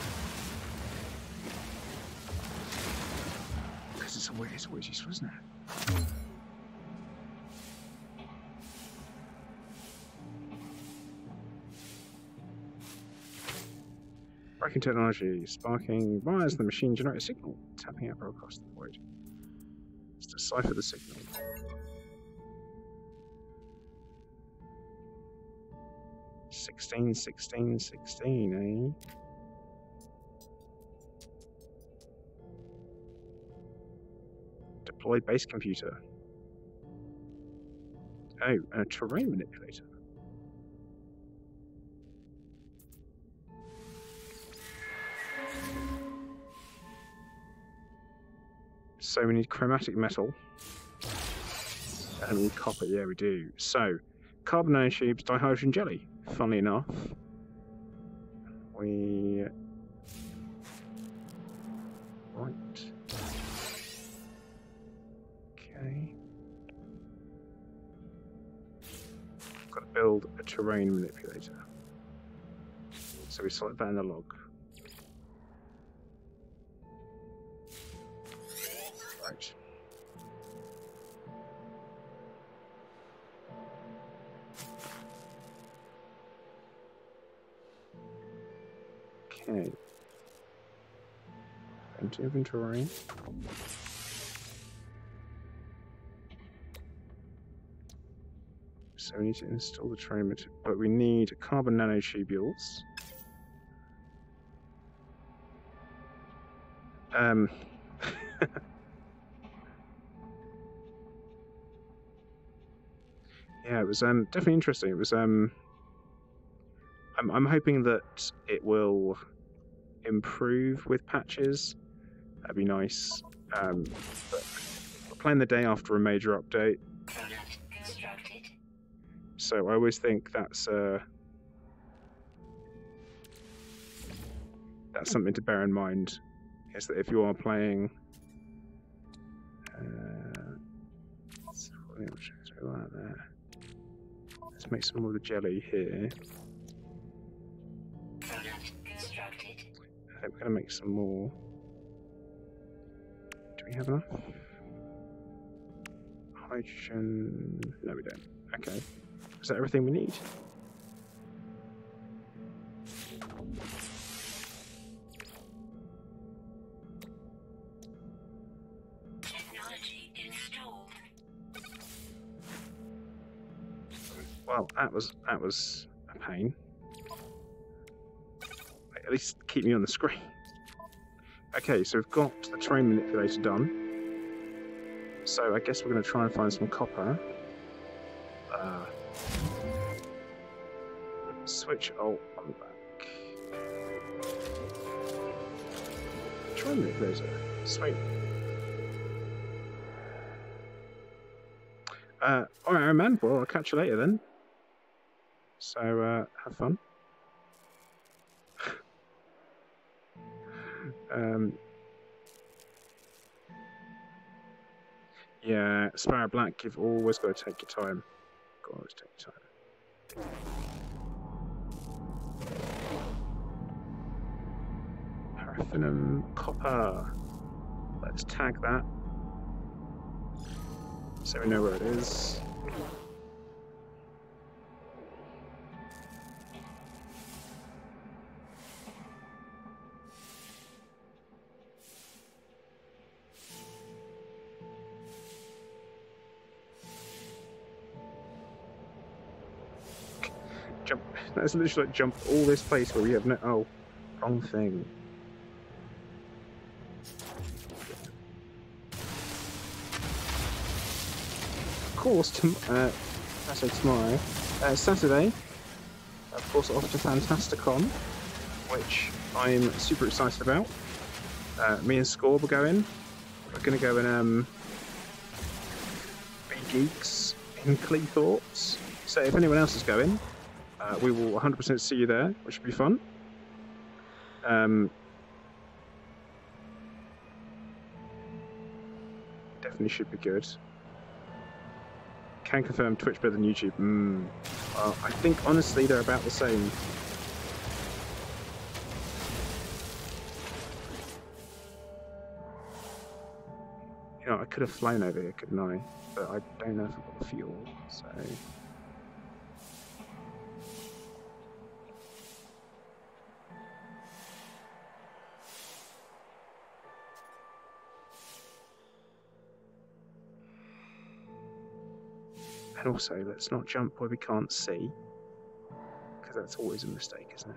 Because it's always useful, isn't it? Braking technology, sparking wires the machine generate a signal, tapping arrow across the void. Let's decipher the signal. $16, eh? Deploy base computer. Oh, and a terrain manipulator. So we need chromatic metal. And we need copper, yeah we do. So, carbon nanotubes, dihydrogen jelly. Funnily enough, we... Right. Okay. Got to build a terrain manipulator. So we select that in the log. Right. Okay. Into inventory. So we need to install the terrain material, but we need carbon nanotubules. Yeah, it was definitely interesting. It was I'm hoping that it will improve with patches. That'd be nice. But we're playing the day after a major update, so I always think that's something to bear in mind. Is that if you are playing, let's make some more of the jelly here. I think we're going to make some more. Do we have enough? Hydrogen... No, we don't. Okay. Is that everything we need? Technology installed. Well, that was a pain. At least keep me on the screen. Okay, so we've got the terrain manipulator done. So I guess we're going to try and find some copper. Switch alt on the back. Terrain manipulator. Sweet. Alright, Iron Man. Well, I'll catch you later then. So, have fun. Yeah, Sparrow Black, you've always got to take your time. Got to always take your time. Paraffinum, copper. Let's tag that. So we know where it is. Jump. That's literally like jump all this place where we have no. Oh, wrong thing. Of course, tomorrow. Saturday, of course, off to Fantasticon, which I'm super excited about. Me and Scorb are going. We're going to go and be geeks in Cleethorpes. So if anyone else is going, we will 100% see you there, which should be fun. Definitely should be good. Can confirm Twitch better than YouTube. I think honestly they're about the same. You know, I could have flown over here, couldn't I? But I don't know if I've got the fuel, so... And also, let's not jump where we can't see, because that's always a mistake, isn't it?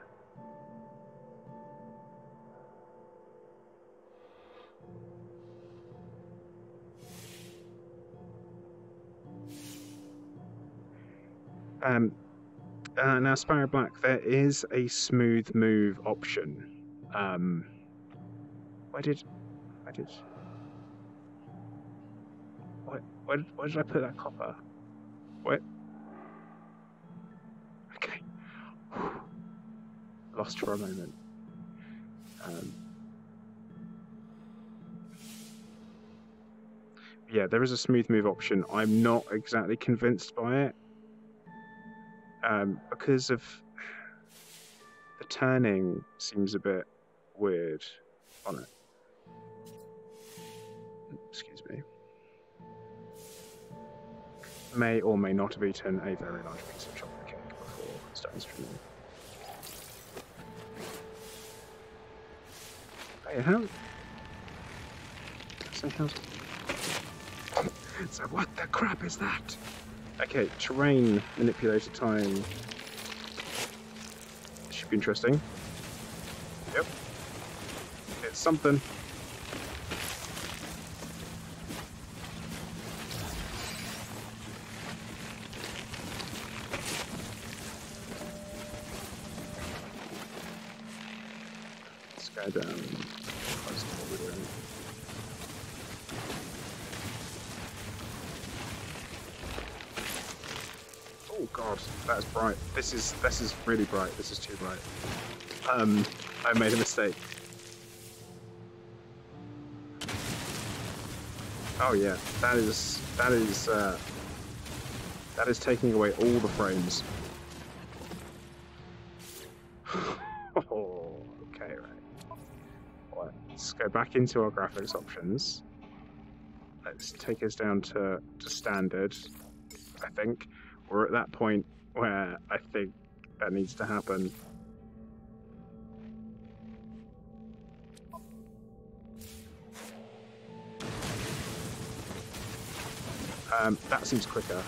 Now, Sparrow Black, there is a smooth move option. Where did I put that copper? What? Okay. Lost for a moment. Yeah, there is a smooth move option. I'm not exactly convinced by it. Because of the turning seems a bit weird on it. Excuse me. May or may not have eaten a very large piece of chocolate cake before starting streaming. Hey, how? So what the crap is that? Okay, terrain manipulator time. This should be interesting. Yep. It's something. Let's go down close to what we're doing. Oh god, that's bright. This is really bright. This is too bright. I made a mistake. Oh yeah, that is taking away all the frames. Oh, okay, right. Well, let's go back into our graphics options. Let's take us down to standard, I think. We're at that point where I think that needs to happen. That seems quicker.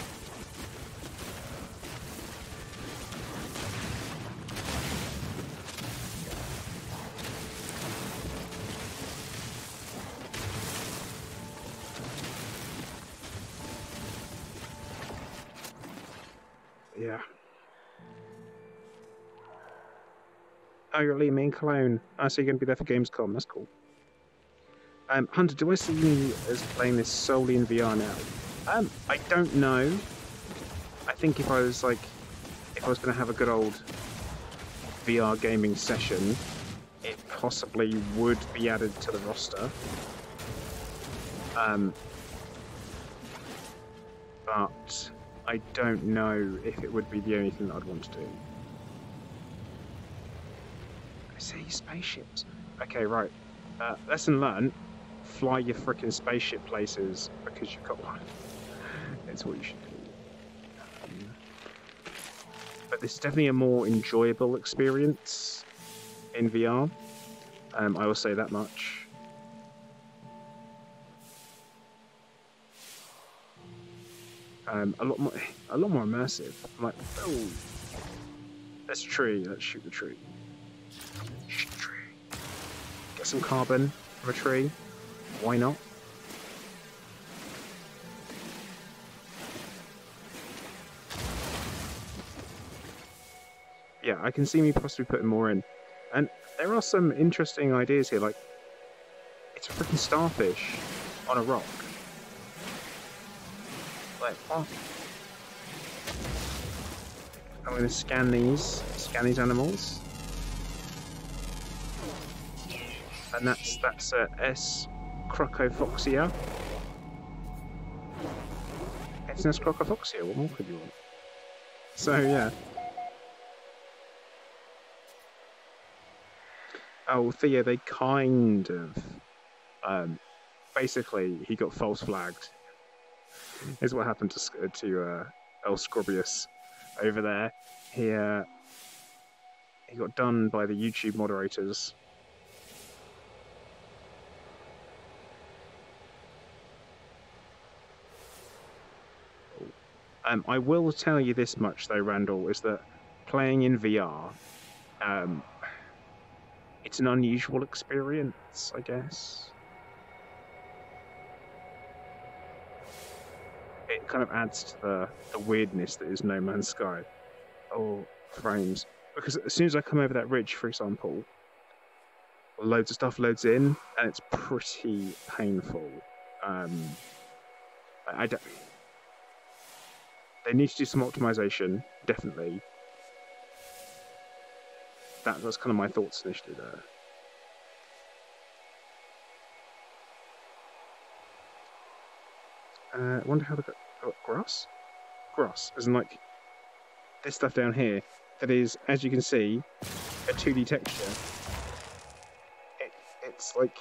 Yeah. Oh, you're leaving me in Cologne. Oh, so you're going to be there for Gamescom. That's cool. Hunter, do I see you as playing this solely in VR now? I don't know. I think if I was going to have a good old VR gaming session, it possibly would be added to the roster. But I don't know if it would be the only thing that I'd want to do. I see spaceships. Okay, right. Lesson learned. Fly your frickin' spaceship places because you've got one. It's what you should do. But this is definitely a more enjoyable experience in VR. I will say that much. A lot more immersive. I'm like, oh, there's a tree. Let's shoot the tree. Shoot the tree. Get some carbon from a tree. Why not? Yeah, I can see me possibly putting more in. And there are some interesting ideas here, like, it's a freaking starfish on a rock. Like, what? I'm going to scan these animals. And that's S. Crocofoxia. It's an S. Crocofoxia, what more could you want? So, yeah. Oh, Theo, they kind of... basically, he got false flagged. Is what happened to El Scrobius over there. He got done by the YouTube moderators. I will tell you this much, though, Randall, is that playing in VR, it's an unusual experience, I guess. It kind of adds to the weirdness that is No Man's Sky. Oh, frames. Because as soon as I come over that ridge, for example, loads of stuff loads in, and it's pretty painful. I don't. They need to do some optimization, definitely. That's kind of my thoughts initially there. I wonder how they got grass? Grass, as in like this stuff down here that is, as you can see, a 2D texture. It's like,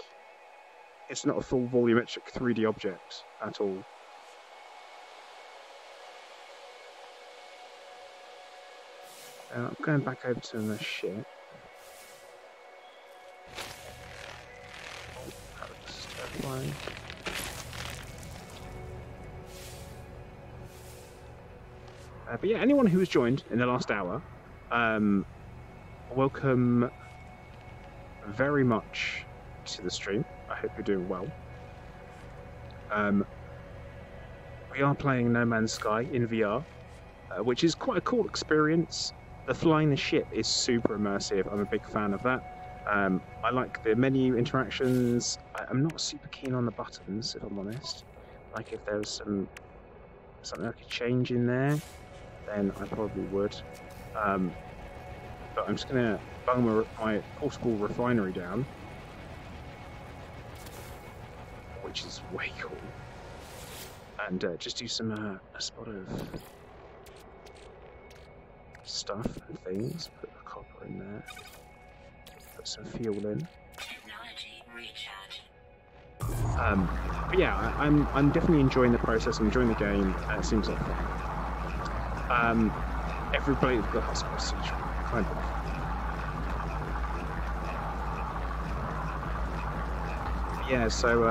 it's not a full volumetric 3D object at all. I'm going back over to the ship. Oh, that looks terrifying. But yeah, anyone who has joined in the last hour, welcome very much to the stream. I hope you're doing well. We are playing No Man's Sky in VR, which is quite a cool experience. The flying the ship is super immersive. I'm a big fan of that. I like the menu interactions. I'm not super keen on the buttons, if I'm honest. Like if there's something I could change in there, then I probably would. But I'm just going to bung my portable refinery down, which is way cool, and just do some a spot of stuff and things. Put the copper in there, put some fuel in. Technology recharge. But yeah, I'm definitely enjoying the process. I'm enjoying the game. It seems like fun. Everybody got hospital kind of. Yeah, so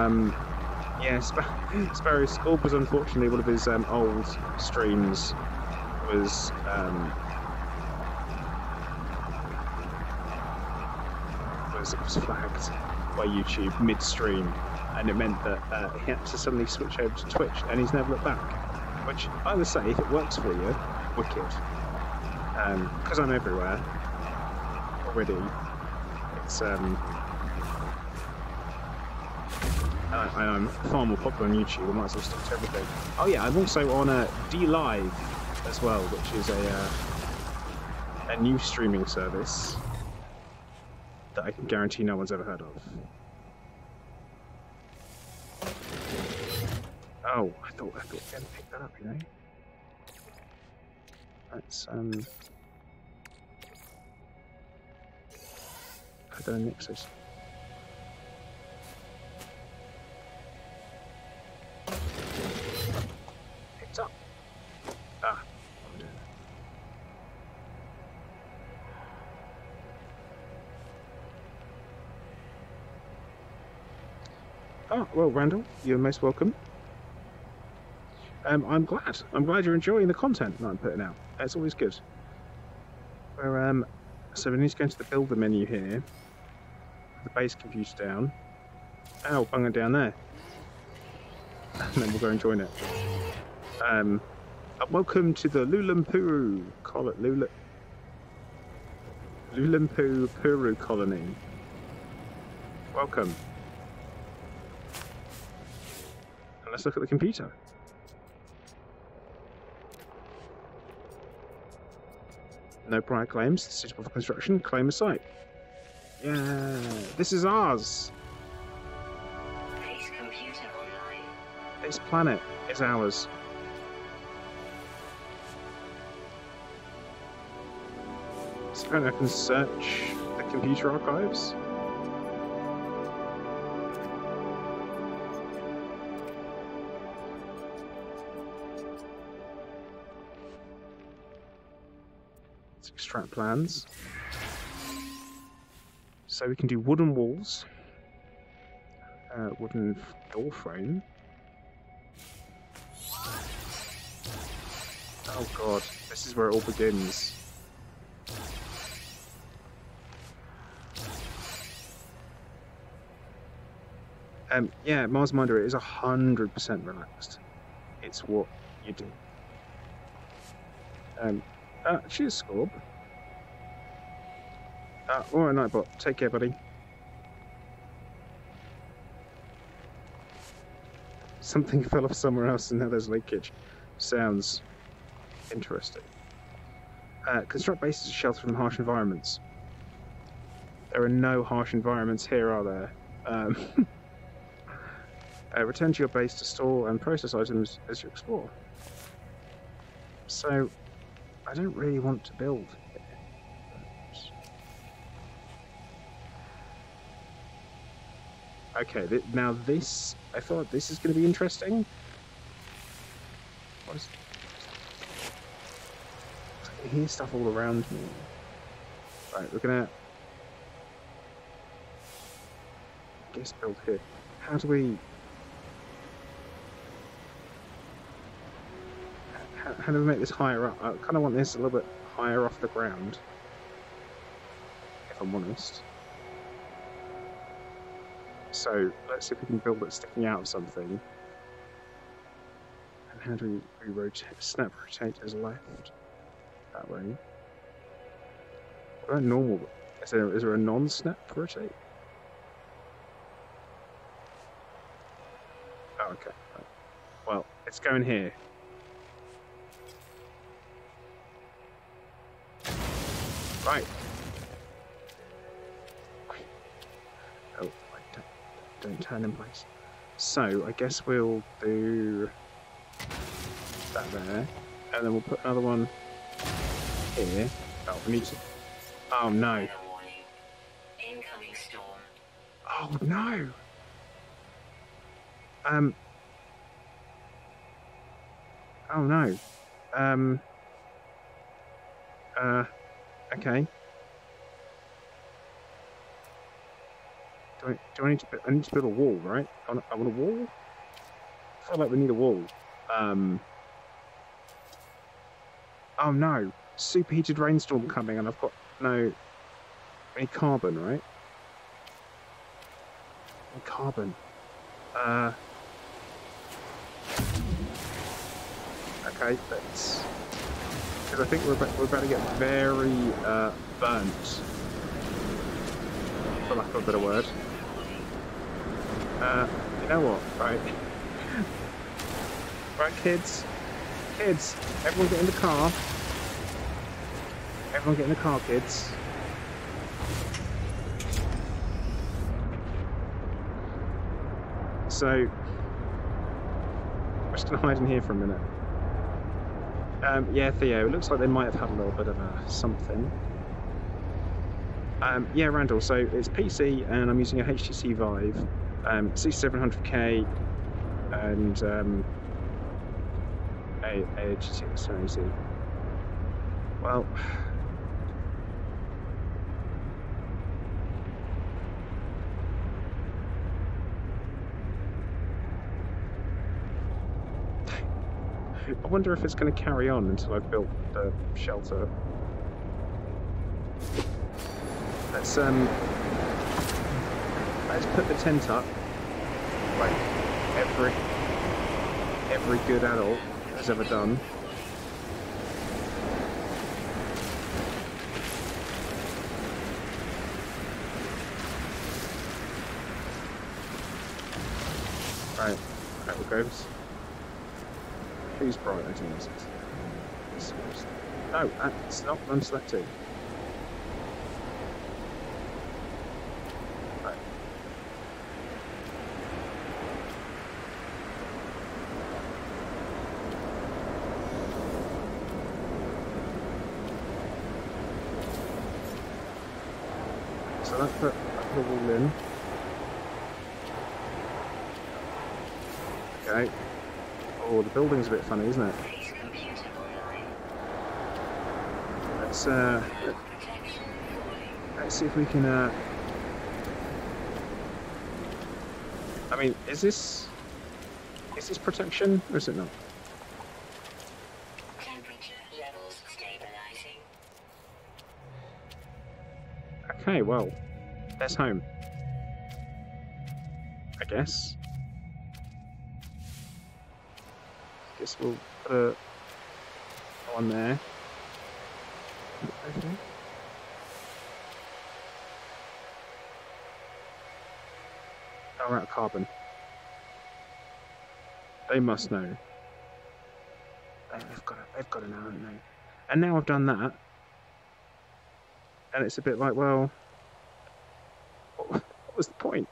yeah, Sparrow Scorp was unfortunately one of his old streams was flagged by YouTube midstream, and it meant that he had to suddenly switch over to Twitch, and he's never looked back. Which I would say, if it works for you, wicked. Because I'm everywhere already. It's I'm far more popular on YouTube. I might as well stick to everything. Oh yeah, I'm also on D Live as well, which is a new streaming service that I can guarantee no one's ever heard of. Oh, I thought we had to pick that up, you know. Let's put that in Nexus. Picked up. Ah, I'm doing it. Oh, well, Randall, you're most welcome. I'm glad you're enjoying the content that I'm putting out. It's always good. We're, so we need to go into the builder menu here. The base computer down. Ow, bung it down there. And then we'll go and join it. Welcome to the Lulampu Puru colony. Welcome. And let's look at the computer. No prior claims. Suitable for construction. Claim a site. Yeah, this is ours. Base computer online. This planet is ours. So apparently I can search the computer archives. Let's extract plans. So we can do wooden walls, wooden door frame. Oh god, this is where it all begins. Yeah, Mars Minder is 100% relaxed. It's what you do. Cheers, Scorb. Alright, Nightbot. Take care, buddy. something fell off somewhere else and now there's leakage. Sounds interesting. Construct bases to shelter from harsh environments. There are no harsh environments here, are there? Return to your base to store and process items as you explore. So, I don't really want to build here. Okay, now this, I thought this is going to be interesting. What is... I hear stuff all around me. Right, we're gonna... I guess build here. How do we... How do we make this higher up? I kind of want this a little bit higher off the ground, if I'm honest. So let's see if we can build it sticking out of something. And how do we rotate? Snap rotate is left. That way. What about normal? Is there a non-snap rotate? Oh, okay. Right. Well, it's going here. Right. Oh, don't turn in place. So I guess we'll do that there, and then we'll put another one here. Oh, we need to. Oh no. Incoming storm. Oh no. Oh no. Okay. Do I need to? I need to build a wall, right? I want a wall. I feel like we need a wall. Oh no! Superheated rainstorm coming, and I've got no. I need carbon, right? I need carbon. Okay, let's. Because I think we're about to get very burnt, for lack of a better word. You know what? Right, right, kids, everyone get in the car. Everyone get in the car, kids. So, I'm just gonna hide in here for a minute. Yeah, Theo, it looks like they might have had a little bit of something. Yeah, Randall, so it's PC and I'm using a HTC Vive, C700K and a GTX 1080. Well, I wonder if it's going to carry on until I've built the shelter. Let's put the tent up like every good adult has ever done. Right, we'll go. Who's bright? I don't know. No, it's not unselected. Right. So let's put the wall in. Okay. Oh, the building's a bit funny, isn't it? Let's see if we can. I mean, is this protection or is it not? Temperature levels stabilizing. Okay, well, there's home. I guess. Guess we'll put one there. Okay. Oh, we're out of carbon. They must know. They've got to know, haven't they? And now I've done that, and it's a bit like, well, what was the point?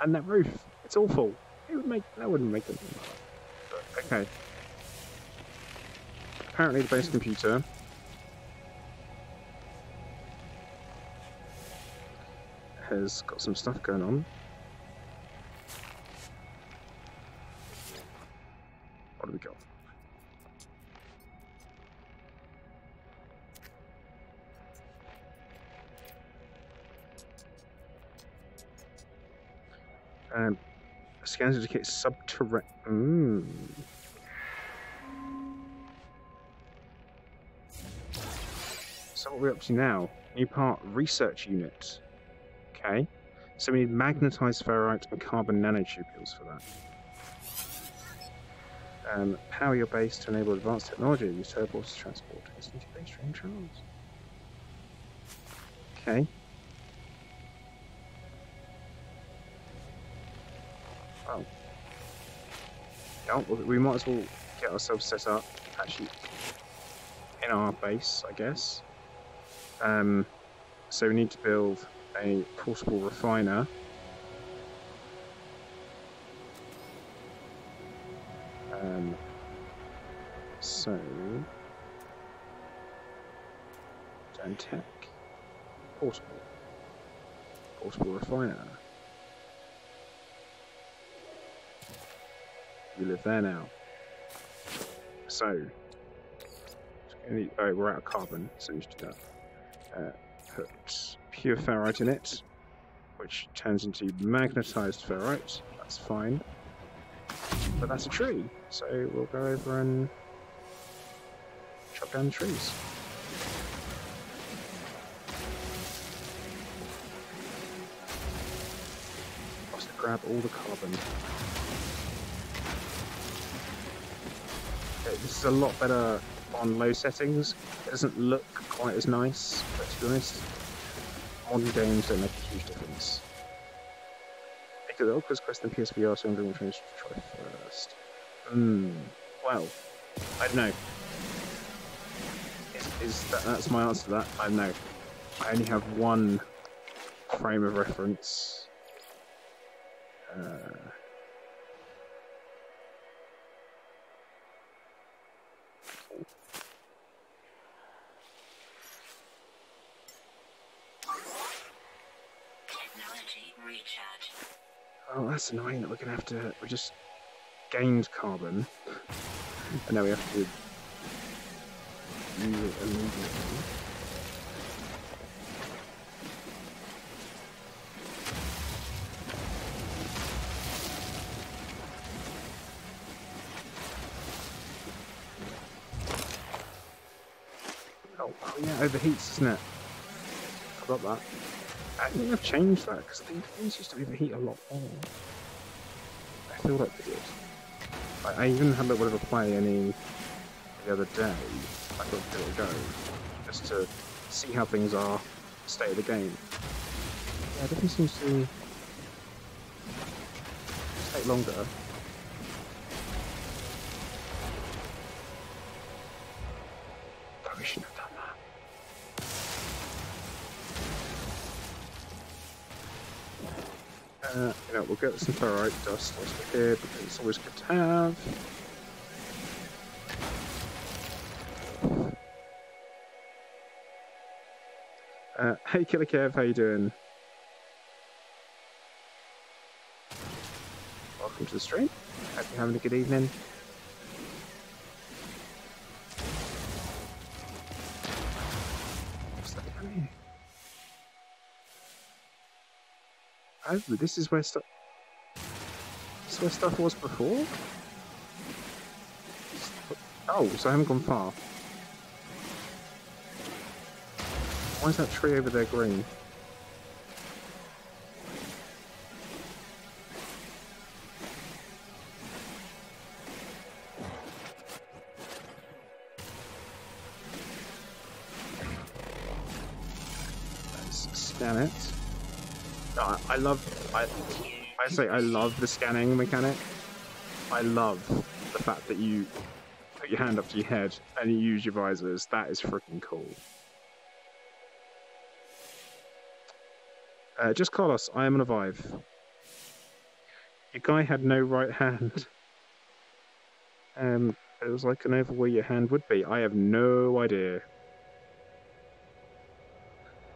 And that roof, it's awful. That wouldn't make it. But, okay. Apparently the base computer has got some stuff going on. What do we got? Scans indicate subterranean. So what are we up to now? New part, research unit. Okay. So we need magnetized ferrite and carbon nanotubules for that. Power your base to enable advanced technology. Use turboports to transport into base train trials. Okay. Oh. Yeah, well, we might as well get ourselves set up, actually, in our base, I guess. So we need to build a portable refiner. So, Tech, portable refiner. We live there now. So, oh, we're out of carbon, so we should do that. Put pure ferrite in it, which turns into magnetized ferrite. That's fine. But that's a tree, so we'll go over and chop down the trees. Must grab all the carbon. Okay, this is a lot better on low settings. It doesn't look quite as nice, but to be honest, modern games don't make a huge difference. Make the Oculus Quest and PSVR, so I'm going to try first. Well, I don't know. That's my answer to that? I don't know. I only have one frame of reference. Technology recharge. Oh, that's annoying that we're gonna have to. We just gained carbon, and now we have to use it immediately. Oh yeah, overheats, isn't it? Forgot that. I think I've changed that because things used to overheat a lot more. I feel like they did. I even had a little bit of a play the other day. I thought I'd give it a go just to see how things are, state of the game. Yeah, it definitely seems to take longer. Probably shouldn't have done that. We'll get some ferrite dust whilst we're here because it's always good to have. Hey Killer Kev, how you doing? Welcome to the stream. Hope you're having a good evening. What's that down here? Oh, this is where stuff was before? Oh, so I haven't gone far. Why is that tree over there green? Let's scan it. No, I love the scanning mechanic. I love the fact that you put your hand up to your head and you use your visors. That is freaking cool. Just Carlos, I am on a Vive. Your guy had no right hand. It was like an over where your hand would be. I have no idea.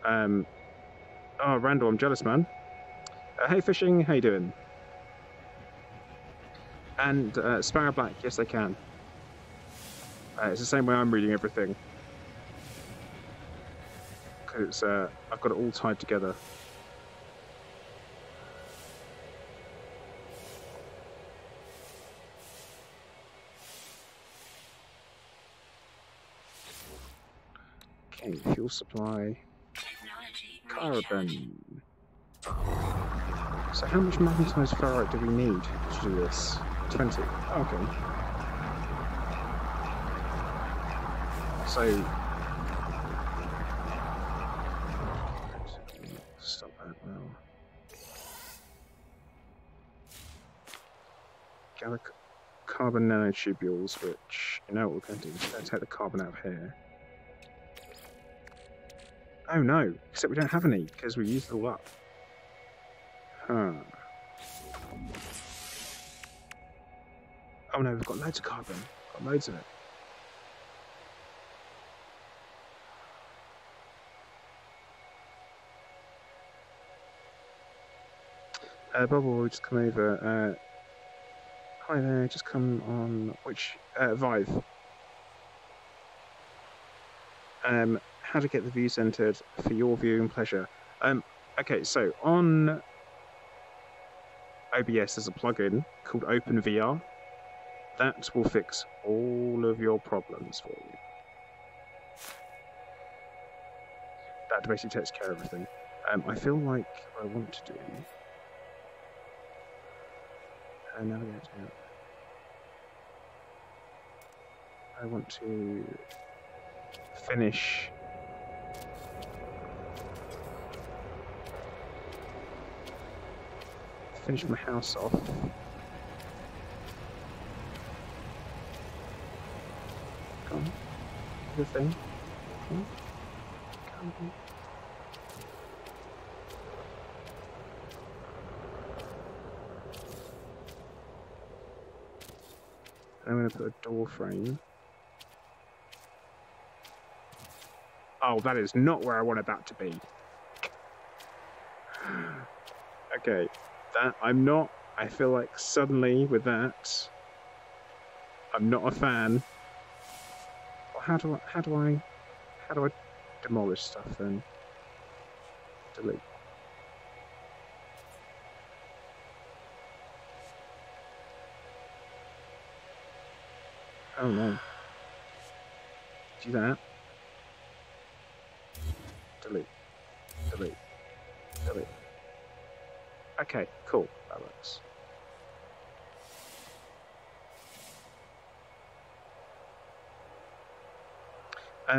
Oh, Randall, I'm jealous, man. Hey, Fishing, how you doing? And Sparrow Black, yes, they can. It's the same way I'm reading everything. Because I've got it all tied together. Okay, fuel supply. Carbon. So how much magnetized ferrite do we need to do this? 20. Okay. So stop that now. Gather carbon nanotubules, which you know what we're going to do. We're going to take the carbon out of here. Oh no, except we don't have any because we used it all up. Huh. Oh no, we've got loads of carbon. Got loads of it. Bubble will just come over. Hi there, just come on which Vive. How to get the view centered for your viewing pleasure. Okay, so on OBS there's a plugin called OpenVR. That will fix all of your problems for you. That basically takes care of everything. I feel like what I want to do. Navigate out. I want to finish my house off. Come on, the thing. Come on. I'm going to put a door frame. Oh, that is not where I wanted that to be. Okay, that I'm not. I feel like suddenly with that, I'm not a fan. Well, how do I demolish stuff then? Delete. Oh no. Do that. Delete. Delete. Delete. Okay, cool. That works.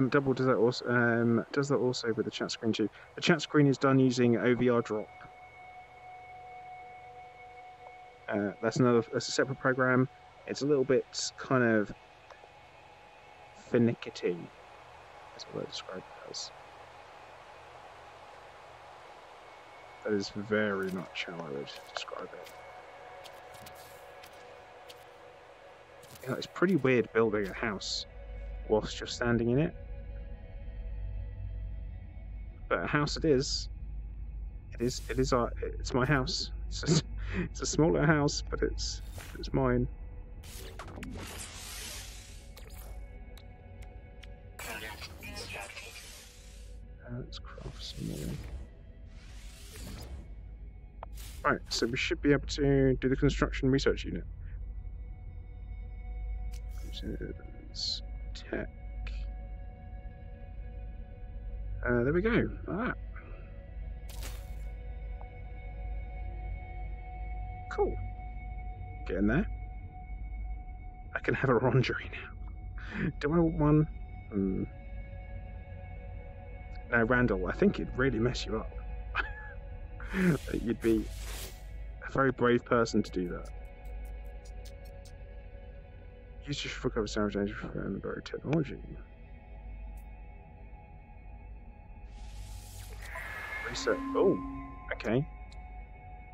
Double does that also with the chat screen too. The chat screen is done using OVR drop. That's a separate program. It's a little bit kind of finicky. That's what I describe it as. That is very much how I would describe it. You know, it's pretty weird building a house whilst you're standing in it. But a house it is. It's my house. It's a smaller house, but it's mine. Let's craft some more. Right, so we should be able to do the construction research unit. Users, tech. There we go. Ah. Cool. Get in there. I can have a orangery now. Do I want one? No, Randall, I think it'd really mess you up. You'd be a very brave person to do that. Use to recover salvage data from buried technology. Reset. Oh, okay.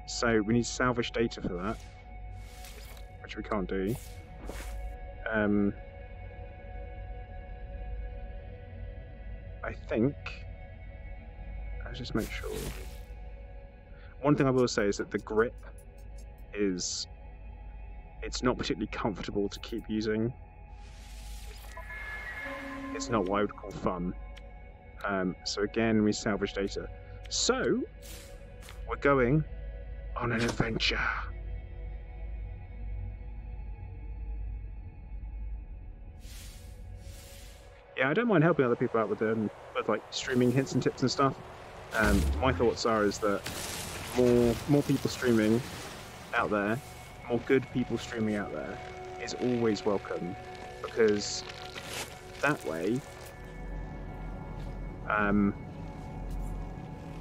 So we need salvage data for that, which we can't do. I think. Let's just make sure. One thing I will say is that the grip is. It's not particularly comfortable to keep using. It's not what I would call fun. So again, we salvage data. So we're going on an adventure. Yeah, I don't mind helping other people out with like streaming hints and tips and stuff. My thoughts are is that more people streaming out there, more good people streaming out there is always welcome, because that way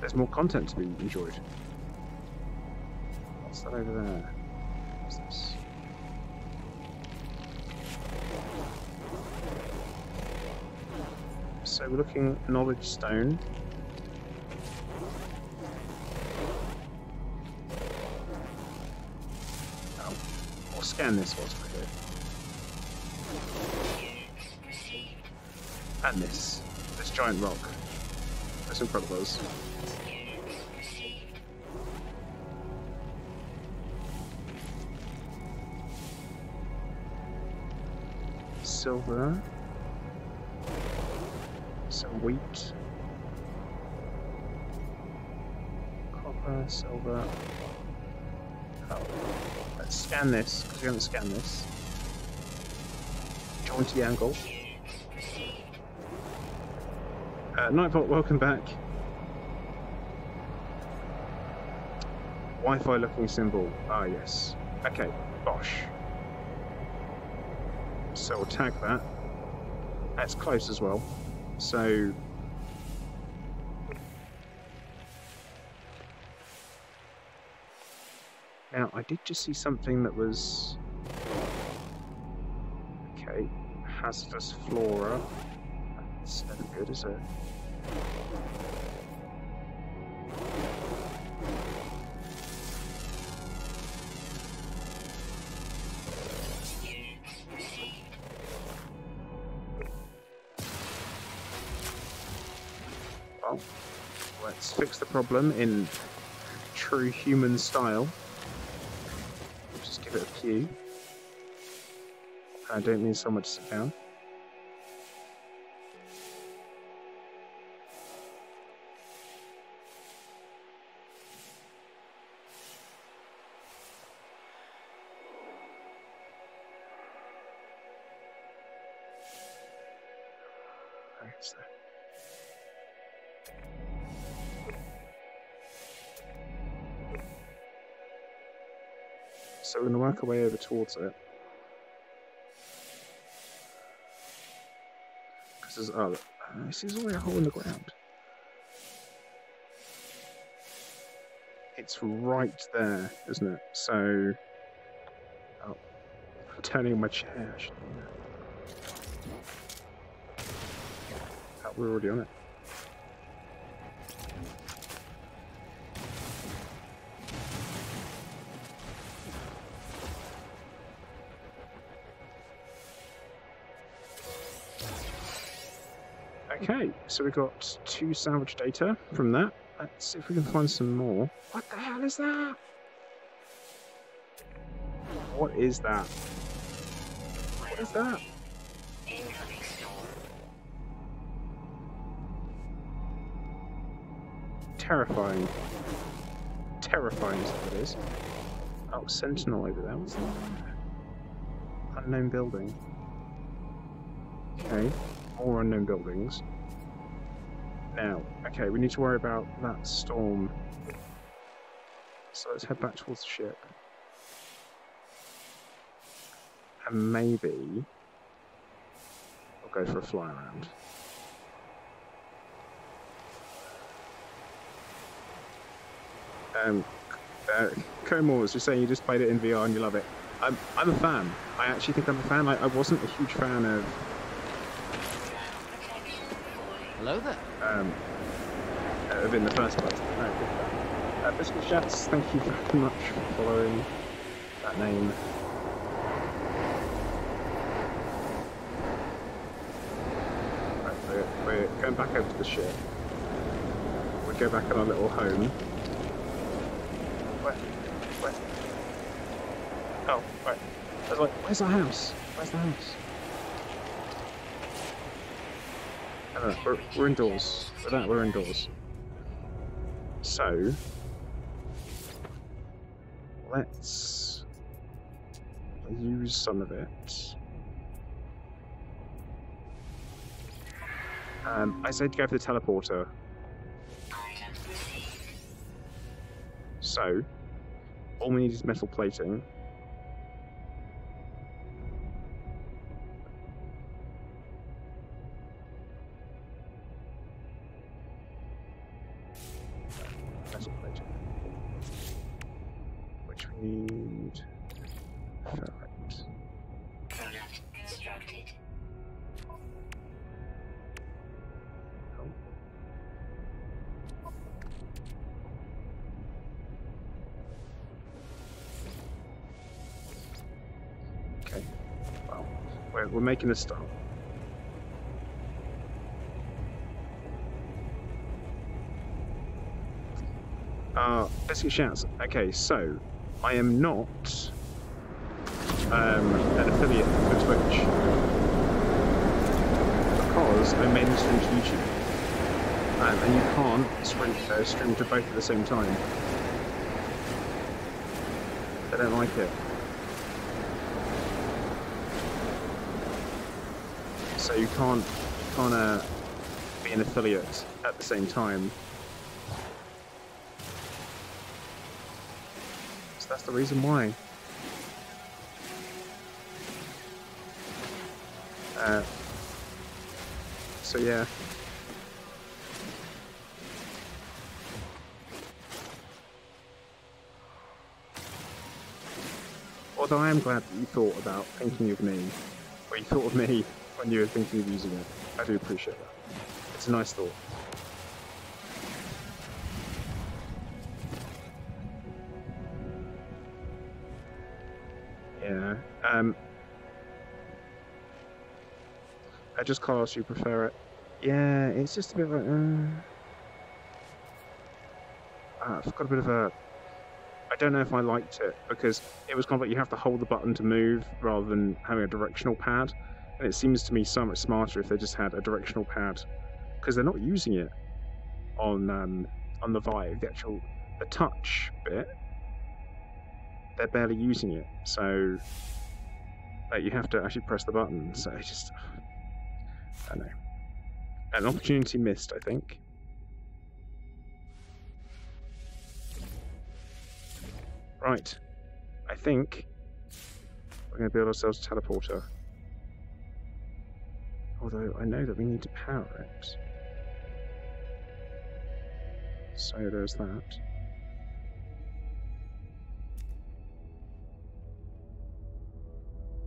there's more content to be enjoyed. What's that over there? What's this? So we're looking knowledge stone. Oh, we'll scan this whilst we're here. And this giant rock. That's in front of us. Silver. Some wheat. Copper, silver. Oh, let's scan this, because we haven't scanned this. Jointy angle. Nightbot, welcome back. Wi-Fi looking symbol. Ah, yes. Okay, bosh. So we'll tag that. That's close as well. So now I did just see something that was okay. Hazardous flora. That's never good, is it? Well, let's fix the problem in true human style. Just give it a pew. I don't need someone to sit down. So we're going to work our way over towards it. Because there's, this is already a hole in the ground. It's right there, isn't it? So, oh, I'm turning on my chair. I should do that. Oh, we're already on it. Okay, so we got 2 salvage data from that. Let's see if we can find some more. What the hell is that? What is that? What is that? Terrifying. Terrifying is what it is. Oh, sentinel over there. What's that? Unknown building. Okay. More unknown buildings. Now, okay, we need to worry about that storm. So let's head back towards the ship. And maybe we'll go for a fly around. Comores, you're saying you just played it in VR and you love it. I'm a fan. I actually think I'm a fan. I wasn't a huge fan of Hello there. of in the first place. Biscuit Chats, thank you very much for following that name. Right, we're going back over to the ship. We go back on our little home. Where? Oh, right. I was like, where's our house? Where's the house? We're indoors. For that, we're indoors. So, let's use some of it. I said go for the teleporter. So, all we need is metal plating. Metal plating. Which we need. Ferrite. Product constructed. Oh. Okay. Well, we're making a start. Biscuit Shouts. Okay, so I am not an affiliate for Twitch because I mainly stream to YouTube, and you can't stream to both at the same time. I don't like it. So you can't be an affiliate at the same time. So that's the reason why. So yeah. Although I am glad that you thought about thinking of me, or you thought of me when you were thinking of using it. I do appreciate that. It's a nice thought. Yeah. I just class you prefer it. Yeah, it's just a bit like. I've got a bit of a. I don't know if I liked it because it was kind of like you have to hold the button to move rather than having a directional pad, and it seems to me so much smarter if they just had a directional pad because they're not using it on the Vive. The touch bit, they're barely using it, so you have to actually press the button. So it's just. I don't know. An opportunity missed, I think. Right. I think we're going to build ourselves a teleporter. Although I know that we need to power it. So there's that.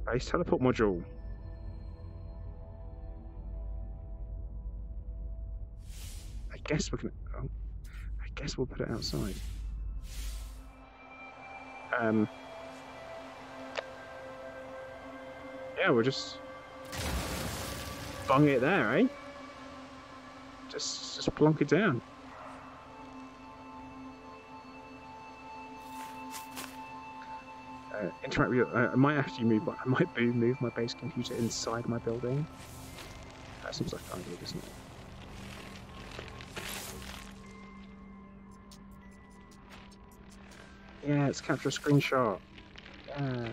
Base teleport module. I guess we're gonna. Oh, I guess we'll put it outside. Yeah, we'll just bung it there, eh? Just plonk it down. Interact with. I might actually move. I might move my base computer inside my building. That seems like an idea, doesn't it? Yeah, let's capture a screenshot. Yeah.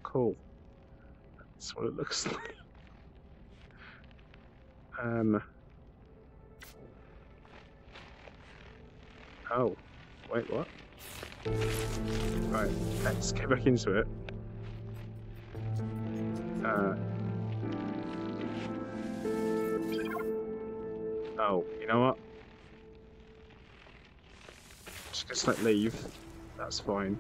Cool. That's what it looks like. Oh, wait, what? Right, let's get back into it. Oh, you know what? Just let leave. That's fine.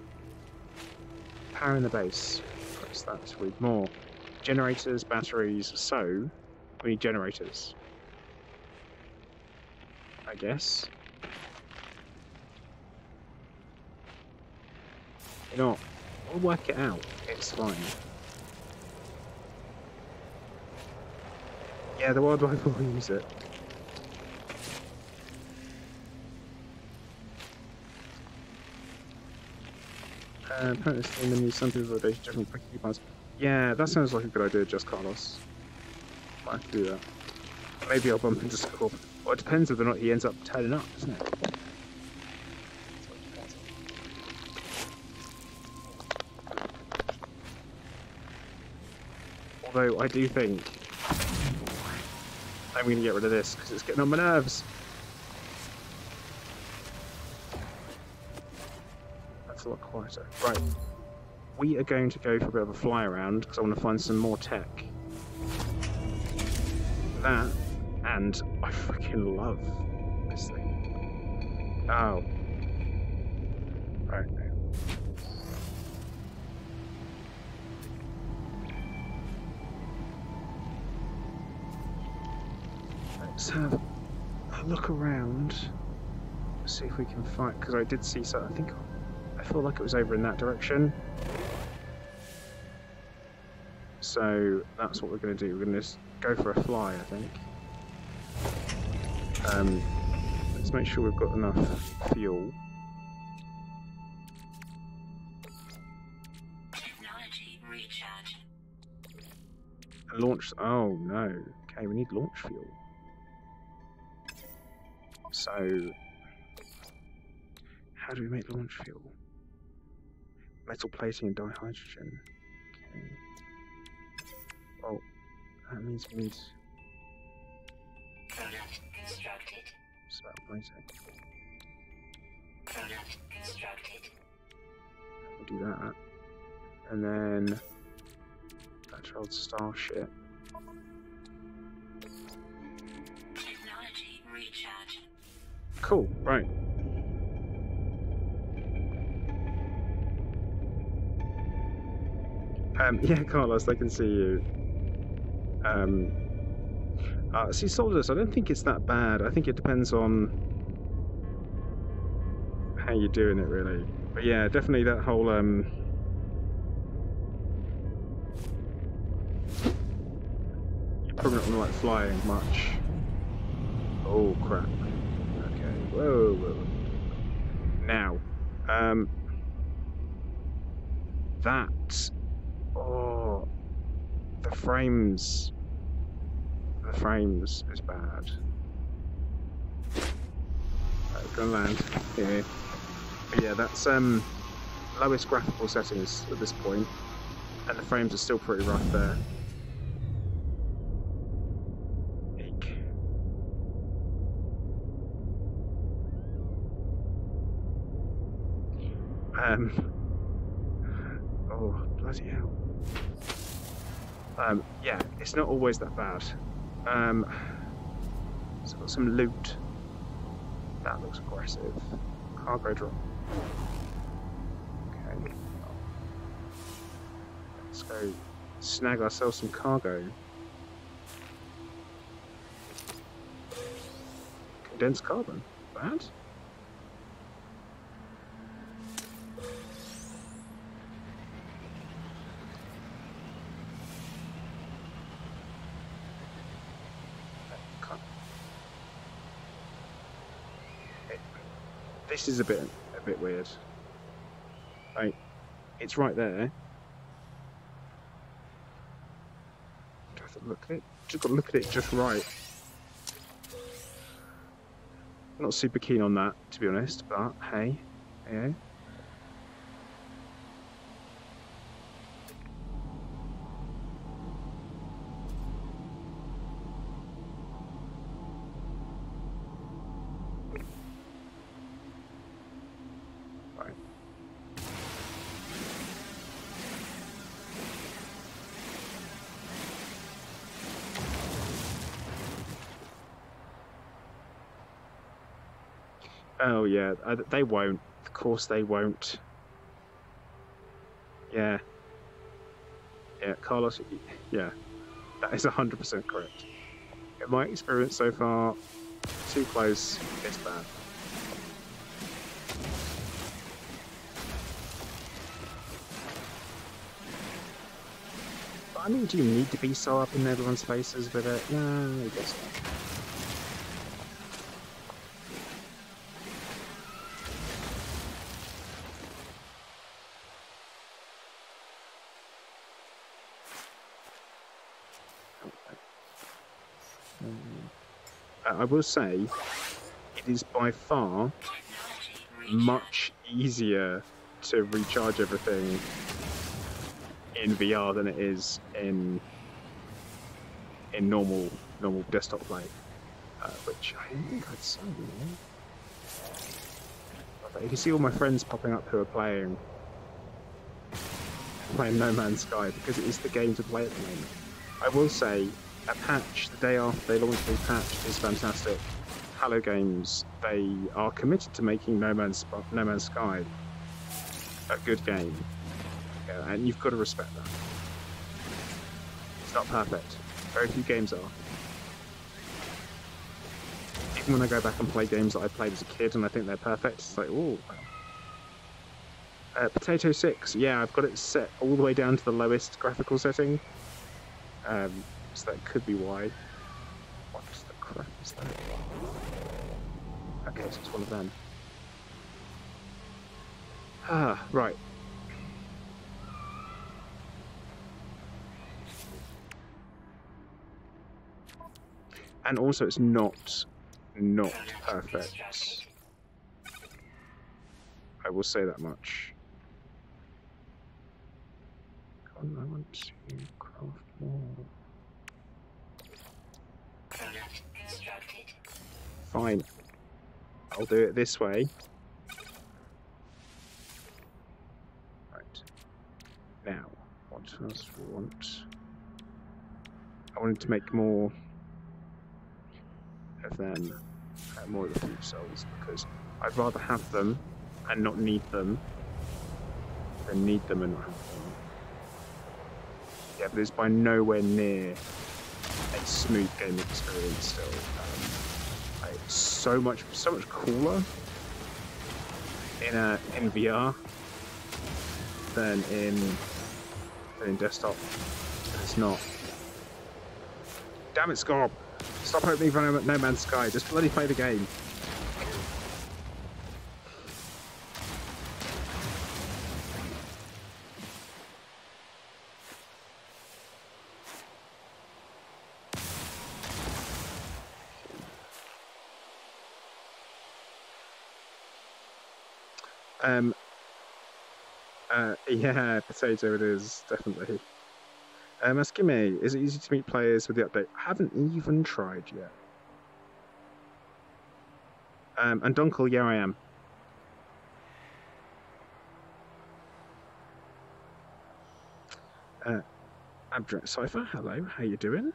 Power in the base. Press that to read more. Generators, batteries. So, we need generators. I guess. You know what? We'll work it out. It's fine. Yeah, the wild rifle will use it. Apparently this thing means some people are different quickly parts. Yeah, that sounds like a good idea, just Carlos. Might have to do that. Maybe I'll bump into Scorp. Well, it depends whether or not he ends up turning up, doesn't it? Although I do think I'm going to get rid of this because it's getting on my nerves. That's a lot quieter. Right. We are going to go for a bit of a fly around because I want to find some more tech. That, and I freaking love this thing. Oh. Right. Let's have a look around. See if we can find, because I did see something. I feel like it was over in that direction. So that's what we're going to do. We're going to just go for a fly, I think. Let's make sure we've got enough fuel. Technology recharge. Launch. Oh no. Okay, we need launch fuel. So, how do we make launch fuel? Metal plating and dihydrogen. Okay. Well, that means we need Product constructed. metal plating. Product constructed. We'll do that. And then that's our old starship. Technology recharge. Cool, right. Yeah, Carlos, I can see you. See, Solidus, I don't think it's that bad. I think it depends on how you're doing it, really. But yeah, definitely that whole, you probably not like flying much. Oh crap. Okay. Whoa. Now, that. Oh, the frames. The frames is bad. Right, gonna land here. But yeah, that's lowest graphical settings at this point, and the frames are still pretty rough there. Eek. Oh bloody hell. Yeah, it's not always that bad. So I've got some loot. That looks aggressive. Cargo drop. Okay. Let's go snag ourselves some cargo. Condensed carbon. Bad? This is a bit weird. Right, it's right there. Do I have to look at it? Just got to look at it just right. I'm not super keen on that, to be honest. But hey, yeah. Oh yeah, they won't. Of course they won't. Yeah. Yeah, Carlos. Yeah, that is 100% correct. In my experience so far, too close, it's bad. But I mean, do you need to be so up in everyone's faces with it? Yeah, I guess not. I will say, it is by far much easier to recharge everything in VR than it is in normal desktop play, which I don't think I'd say. But you can see all my friends popping up who are playing No Man's Sky because it is the game to play at the moment. I will say, a patch the day after they launch the patch is fantastic. Hello Games, they are committed to making No Man's Sky a good game, yeah, and you've got to respect that. It's not perfect. Very few games are. Even when I go back and play games that I played as a kid and I think they're perfect, it's like, ooh. Potato 6, yeah, I've got it set all the way down to the lowest graphical setting. So that could be why. What the crap is that? Okay, so it's one of them. Ah, right. And also, it's not perfect. I will say that much. I want to craft more. Fine. I'll do it this way. Right. Now, what else do we want? I wanted to make more of them, more of the food cells, because I'd rather have them and not need them than need them and not have them. Yeah, but it's by nowhere near a smooth gaming experience still. It's so much cooler in VR than in desktop. It's not. Damn it, Scorp! Stop hoping for No Man's Sky. Just bloody play the game. Yeah, potato it is, definitely. Eskime, is it easy to meet players with the update? I haven't even tried yet. And Dunkel, yeah, I am. Abstract Cypher, hello, how you doing?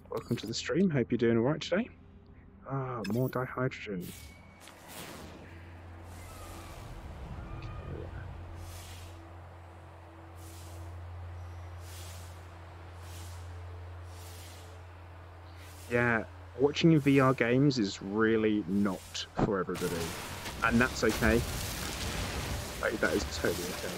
Welcome to the stream, hope you're doing alright today. Ah, more dihydrogen. Yeah, watching in VR games is really not for everybody, and that's okay. Like, that is totally okay.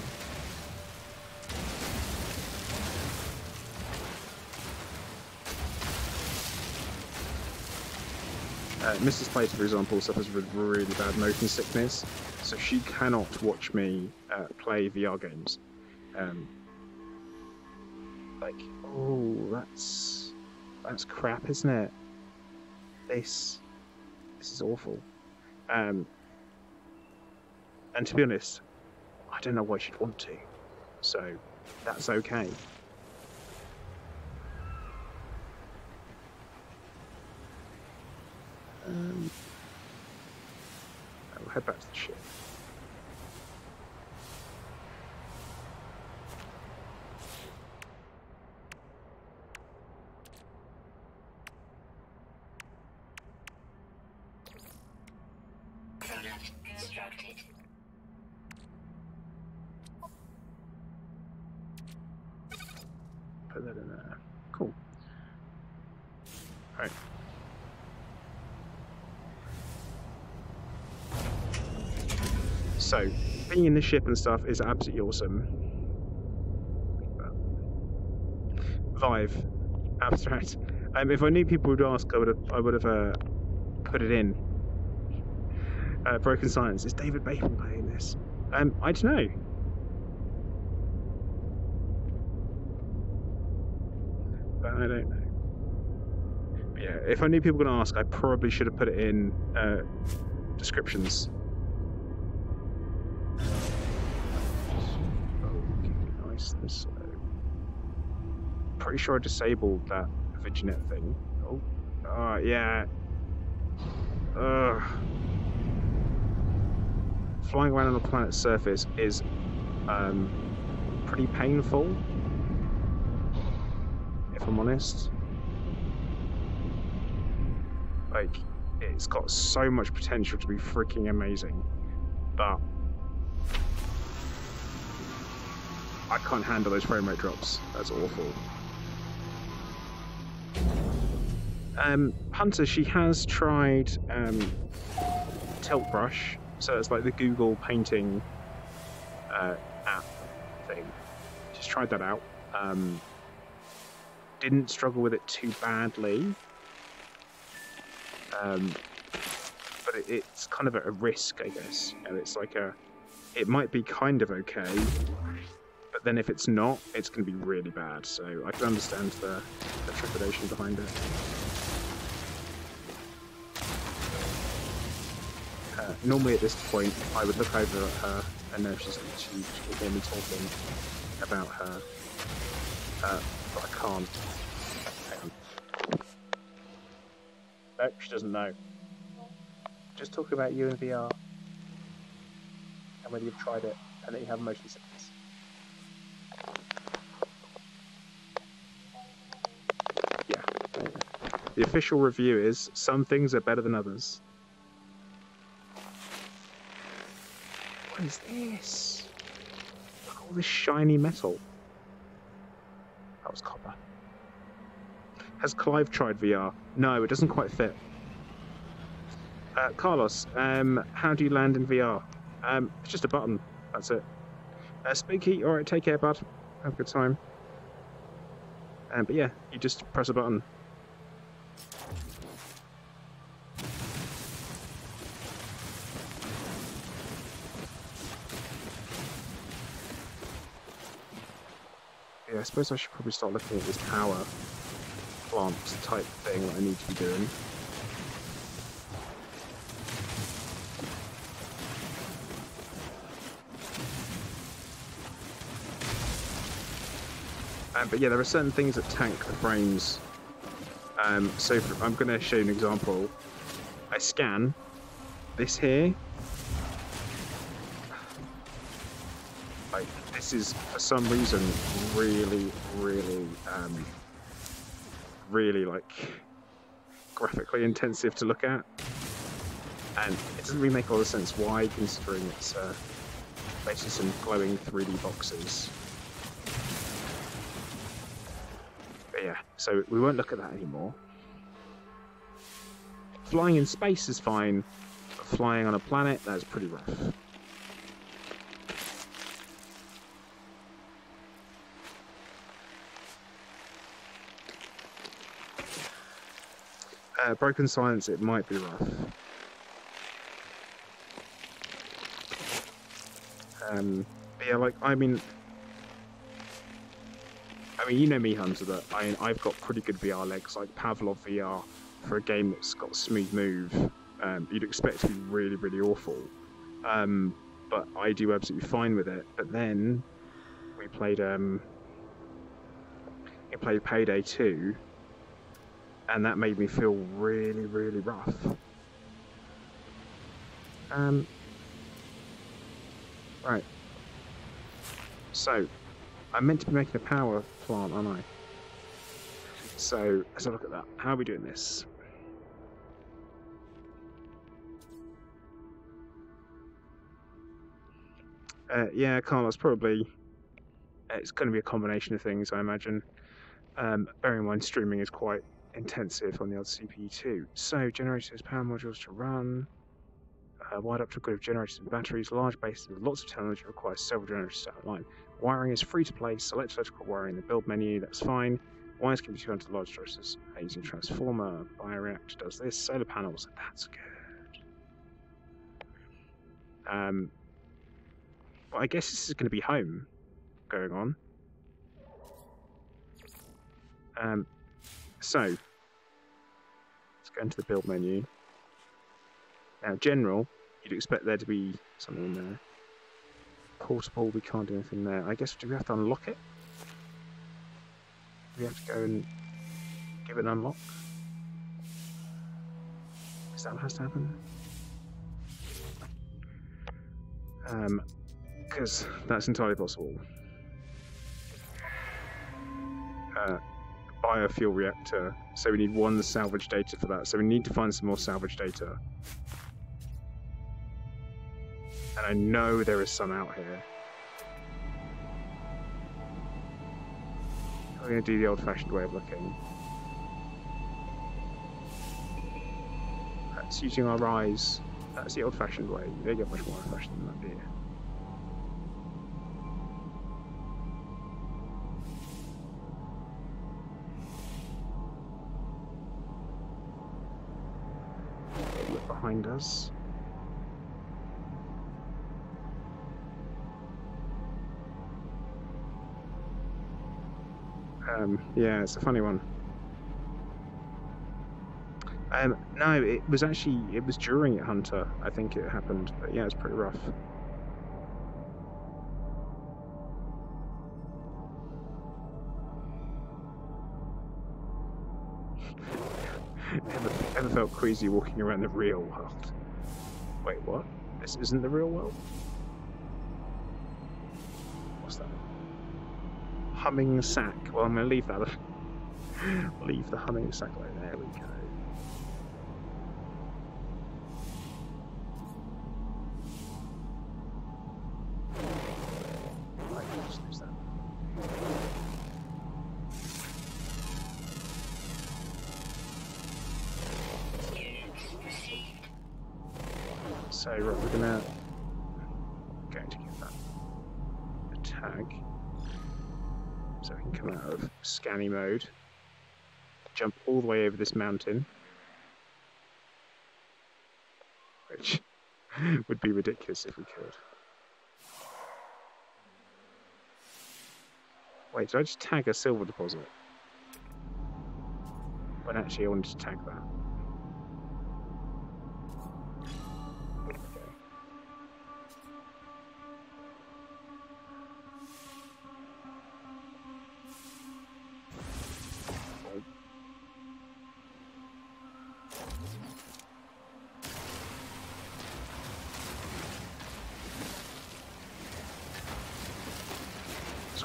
Mrs. Plater, for example, suffers with really bad motion sickness, so she cannot watch me play VR games. Like, oh, that's crap, isn't it? This is awful. And to be honest, I don't know why she'd want to, so that's okay. I'll head back to the ship. Constructed. Put that in there. Cool. Alright. So, being in the ship and stuff is absolutely awesome. Vive. Abstract. If I knew people would ask, I would have put it in. Broken Science. Is David Bateman playing this? I don't know. But I don't know. But yeah, if I knew people were going to ask, I probably should have put it in descriptions. Okay, nice. This. Pretty sure I disabled that Viginet thing. Oh, yeah. Flying around on a planet's surface is pretty painful, if I'm honest. Like, it's got so much potential to be freaking amazing, but I can't handle those frame rate drops. That's awful. Hunter, she has tried Tilt Brush, so it's like the Google painting app thing. She's tried that out. Didn't struggle with it too badly, but it's kind of at a risk, I guess. And it's like it might be kind of okay, but then if it's not, it's going to be really bad. So I can understand the trepidation behind it. Normally at this point, I would look over at her and know she will hear me talking about her, but I can't. Hang on. No, she doesn't know. Just talk about you in VR and whether you've tried it and that you have motion sickness. Yeah. The official review is some things are better than others. What is this? Look at all this shiny metal. That was copper. Has Clive tried VR? No, it doesn't quite fit. Carlos, how do you land in VR? It's just a button. That's it. Spooky, alright, take care, bud. Have a good time. But yeah, you just press a button. Yeah, I suppose I should probably start looking at this power plant type thing that I need to be doing. But yeah, there are certain things that tank the frames. So I'm going to show you an example. I scan this here. Like, this is for some reason really like graphically intensive to look at, and it doesn't really make a lot of sense why, considering it's basically some glowing 3D boxes. But yeah, so we won't look at that anymore. Flying in space is fine, but flying on a planet, that's pretty rough. Broken Science, it might be rough. But yeah, like, I mean, you know me, Hunter, that I've got pretty good VR legs, like Pavlov VR for a game that's got smooth move. You'd expect to be really, really awful. But I do absolutely fine with it. But then we played Payday 2, and that made me feel really, really rough. Right. So, I'm meant to be making a power plant, aren't I? So, let's have a look at that. How are we doing this? Yeah, Carlos, probably. It's going to be a combination of things, I imagine. Bearing in mind, streaming is quite intensive on the old CPU too. So, generators, power modules to run. Wired up to a grid of generators and batteries. Large bases with lots of technology requires several generators to outline. Wiring is free to place. Select electrical wiring in the build menu. That's fine. Wires can be turned to large sources using transformer. Bioreactor does this. Solar panels. That's good. But I guess this is going to be home going on. So let's go into the build menu. Now, general, you'd expect there to be something in there. Portable, we can't do anything there. I guess, do we have to unlock it? Do we have to go and give it an unlock? Is that what has to happen? Because that's entirely possible. Biofuel reactor. So we need one salvage data for that. So we need to find some more salvage data. And I know there is some out here. We're going to do the old-fashioned way of looking. That's using our eyes. That's the old-fashioned way. They get much more old-fashioned than that, do you? Look behind us. Yeah, it's a funny one. No, it was during it, Hunter. I think it happened, but yeah, it's pretty rough. Ever felt queasy walking around the real world? Wait, what? This isn't the real world? What's that? Humming sack. Well, I'm going to leave that. Leave the humming sack like there. We go. Right, just lose that. So right, we're going to give that a tag. So we can come out of scanning mode, jump all the way over this mountain, which would be ridiculous if we could. Wait, did I just tag a silver deposit? When actually I wanted to tag that.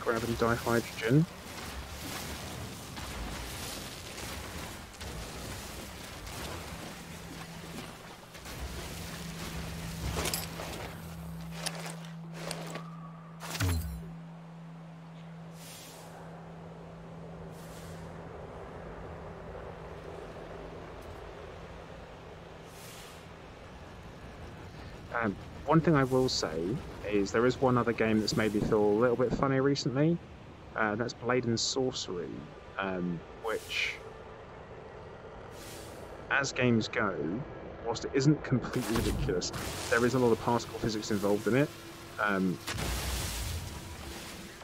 Grab and dihydrogen. One thing I will say is there is one other game that's made me feel a little bit funny recently. That's Blade and Sorcery, which, as games go, whilst it isn't completely ridiculous, there is a lot of particle physics involved in it.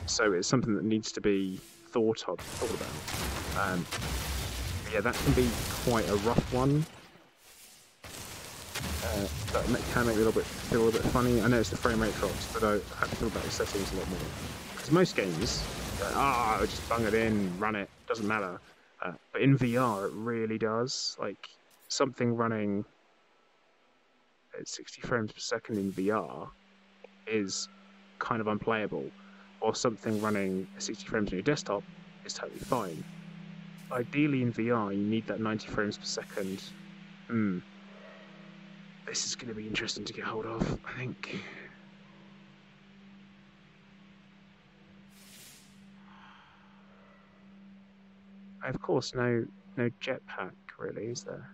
So it's something that needs to be thought about. Yeah, that can be quite a rough one. That can make me feel a little bit funny. I know it's the frame rate drops, but I have to feel about the settings a lot more. Because most games, just bung it in, run it, doesn't matter. But in VR, it really does. Like, something running at 60 frames per second in VR is kind of unplayable, or something running at 60 frames on your desktop is totally fine. Ideally in VR, you need that 90 frames per second. This is going to be interesting to get hold of, I think. Of course, no jetpack really, is there?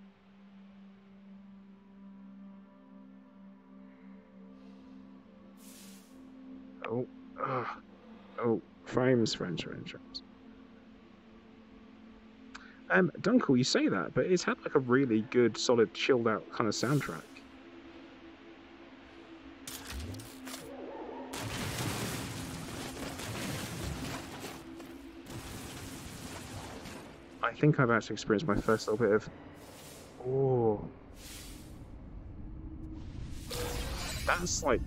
Oh, oh, frames. Dunkel, you say that, but it's had like a really good, solid, chilled out kind of soundtrack. I think I've actually experienced my first little bit of... Oh. That's like...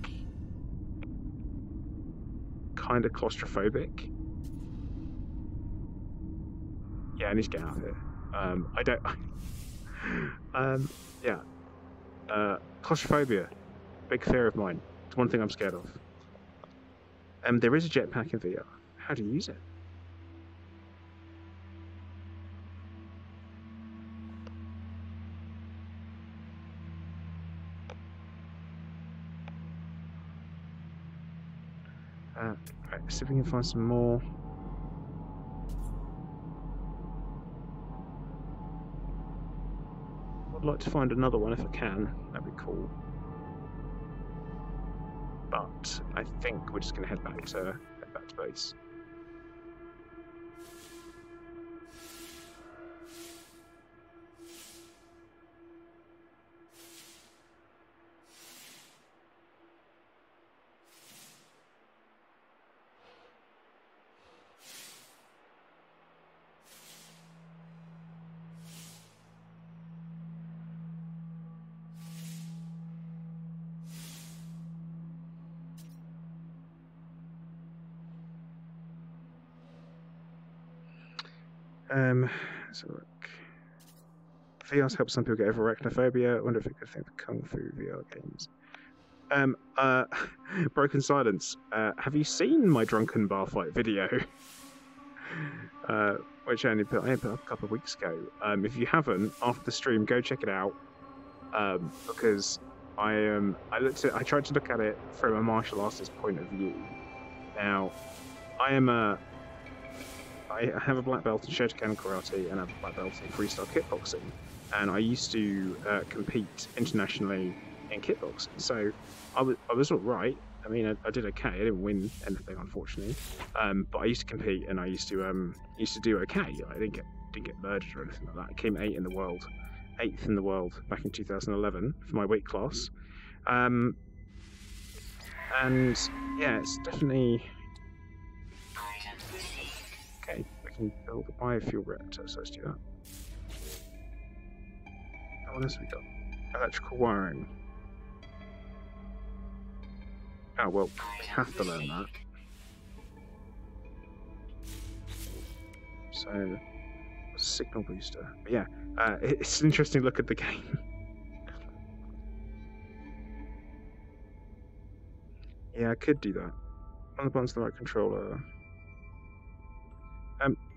kind of claustrophobic. Yeah, I need to get out of here. I don't... yeah. Claustrophobia. Big fear of mine. It's one thing I'm scared of. There is a jetpack in VR. How do you use it? Right, see if we can find some more. I'd like to find another one if I can. That'd be cool. But I think we're just going to head back to base. So look. VR's helped some people get over arachnophobia. I wonder if it could think of Kung Fu VR games. Broken Silence. Have you seen my drunken bar fight video? Which I only put up a couple of weeks ago. If you haven't, after the stream, go check it out. Because I tried to look at it from a martial artist's point of view. Now, I have a black belt in Shotokan karate and I have a black belt in freestyle kickboxing, and I used to compete internationally in kickboxing. So I was all right. I mean, I did okay. I didn't win anything, unfortunately. But I used to compete and I used to do okay. I didn't get murdered or anything like that. I came 8th in the world back in 2011 for my weight class. And yeah, it's definitely. Okay, we can build a biofuel reactor, so let's do that. What else have we got? Electrical wiring. Oh, well, we have to learn that. So, signal booster. But yeah, it's an interesting look at the game. Yeah, I could do that. On the buttons, the right controller.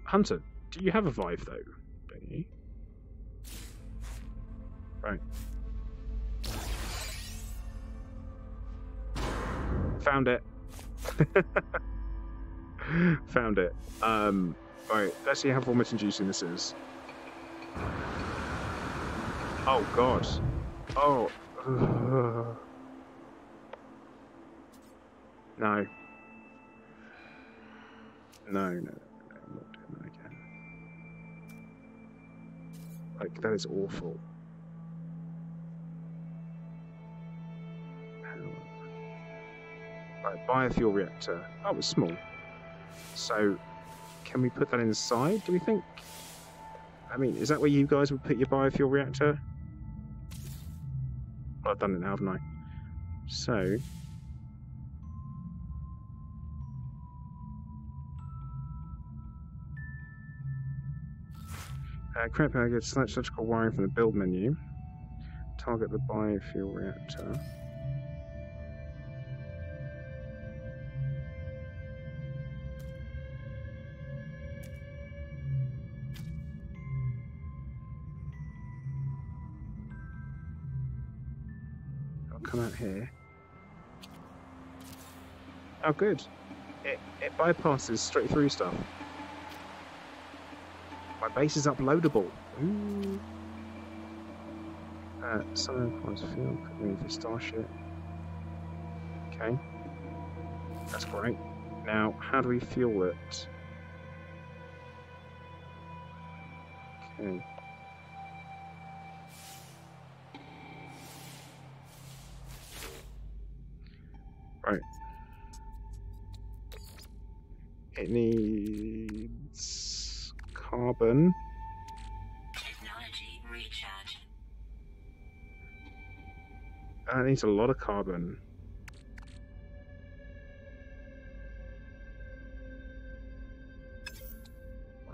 Hunter, do you have a Vive though? Don't you? Right. Found it. Found it. Right, let's see how vomiting juicing this is. Oh god. Oh. No. No, I'm not doing that again. Like, that is awful. Right, biofuel reactor. Oh, it's small. So, can we put that inside, do we think? I mean, is that where you guys would put your biofuel reactor? Well, I've done it now, haven't I? So... create package, select electrical wiring from the build menu. Target the biofuel reactor. I'll come out here. Oh, good. It bypasses straight through stuff. My base is uploadable. Ooh. Summon requires field. Could move the starship. Okay. That's great. Now, how do we fuel it? Okay. Right. It needs carbon. Technology recharge. It needs a lot of carbon.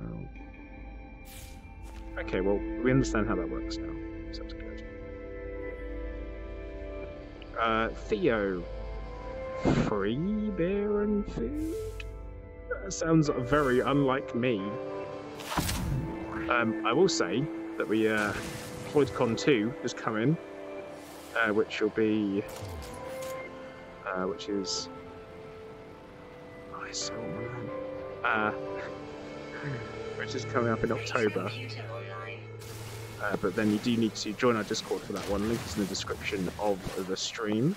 Wow. Okay, well, we understand how that works now. Sounds good. Theo. Free beer and food? That sounds very unlike me. I will say that we, FloydCon 2 has come in, which will be, which is, I saw man, which is coming up in October. But then you do need to join our Discord for that one. Link is in the description of the stream.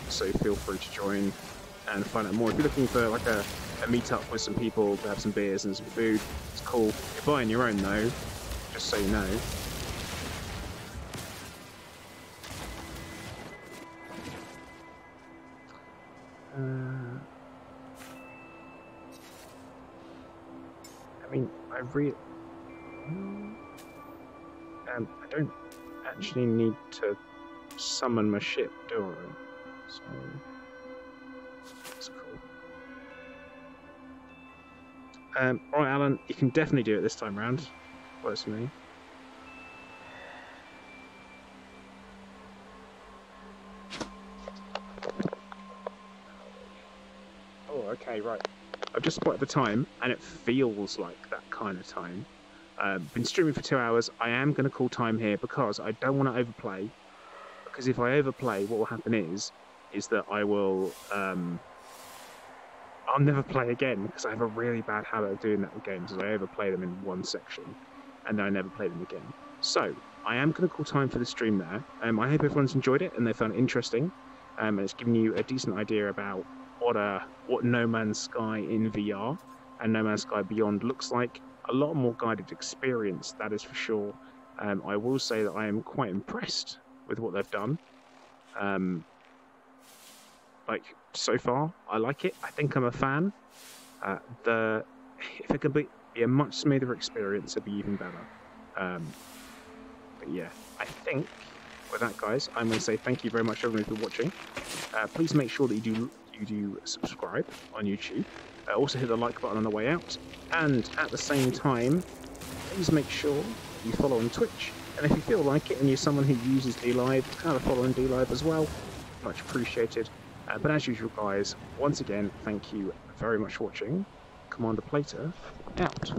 So feel free to join and find out more. If you're looking for like a meet-up with some people to have some beers and some food, it's cool. You're buying your own though, just so you know. I mean, I don't actually need to summon my ship, do I? So that's cool. Alright, Alan, you can definitely do it this time round. Works for me. Oh, okay, right. I've just spotted the time, and it feels like that kind of time. Been streaming for 2 hours. I am going to call time here because I don't want to overplay. Because if I overplay, what will happen is that I will, I'll never play again because I have a really bad habit of doing that with games. Is I overplay them in one section, and then I never play them again. So I am going to call time for the stream there. I hope everyone's enjoyed it and they found it interesting, and it's given you a decent idea about what No Man's Sky in VR and No Man's Sky Beyond looks like. A lot more guided experience, that is for sure. I will say that I am quite impressed with what they've done. Like, so far, I like it. I think I'm a fan. If it could be a much smoother experience, it'd be even better. But yeah, I think with that, guys, I'm going to say thank you very much everyone for watching. Please make sure that you do subscribe on YouTube. Also hit the like button on the way out, and at the same time, please make sure you follow on Twitch. And if you feel like it and you're someone who uses DLive, have a follow on DLive as well. Much appreciated. But as usual, guys, once again, thank you very much for watching. Commander Plater, out.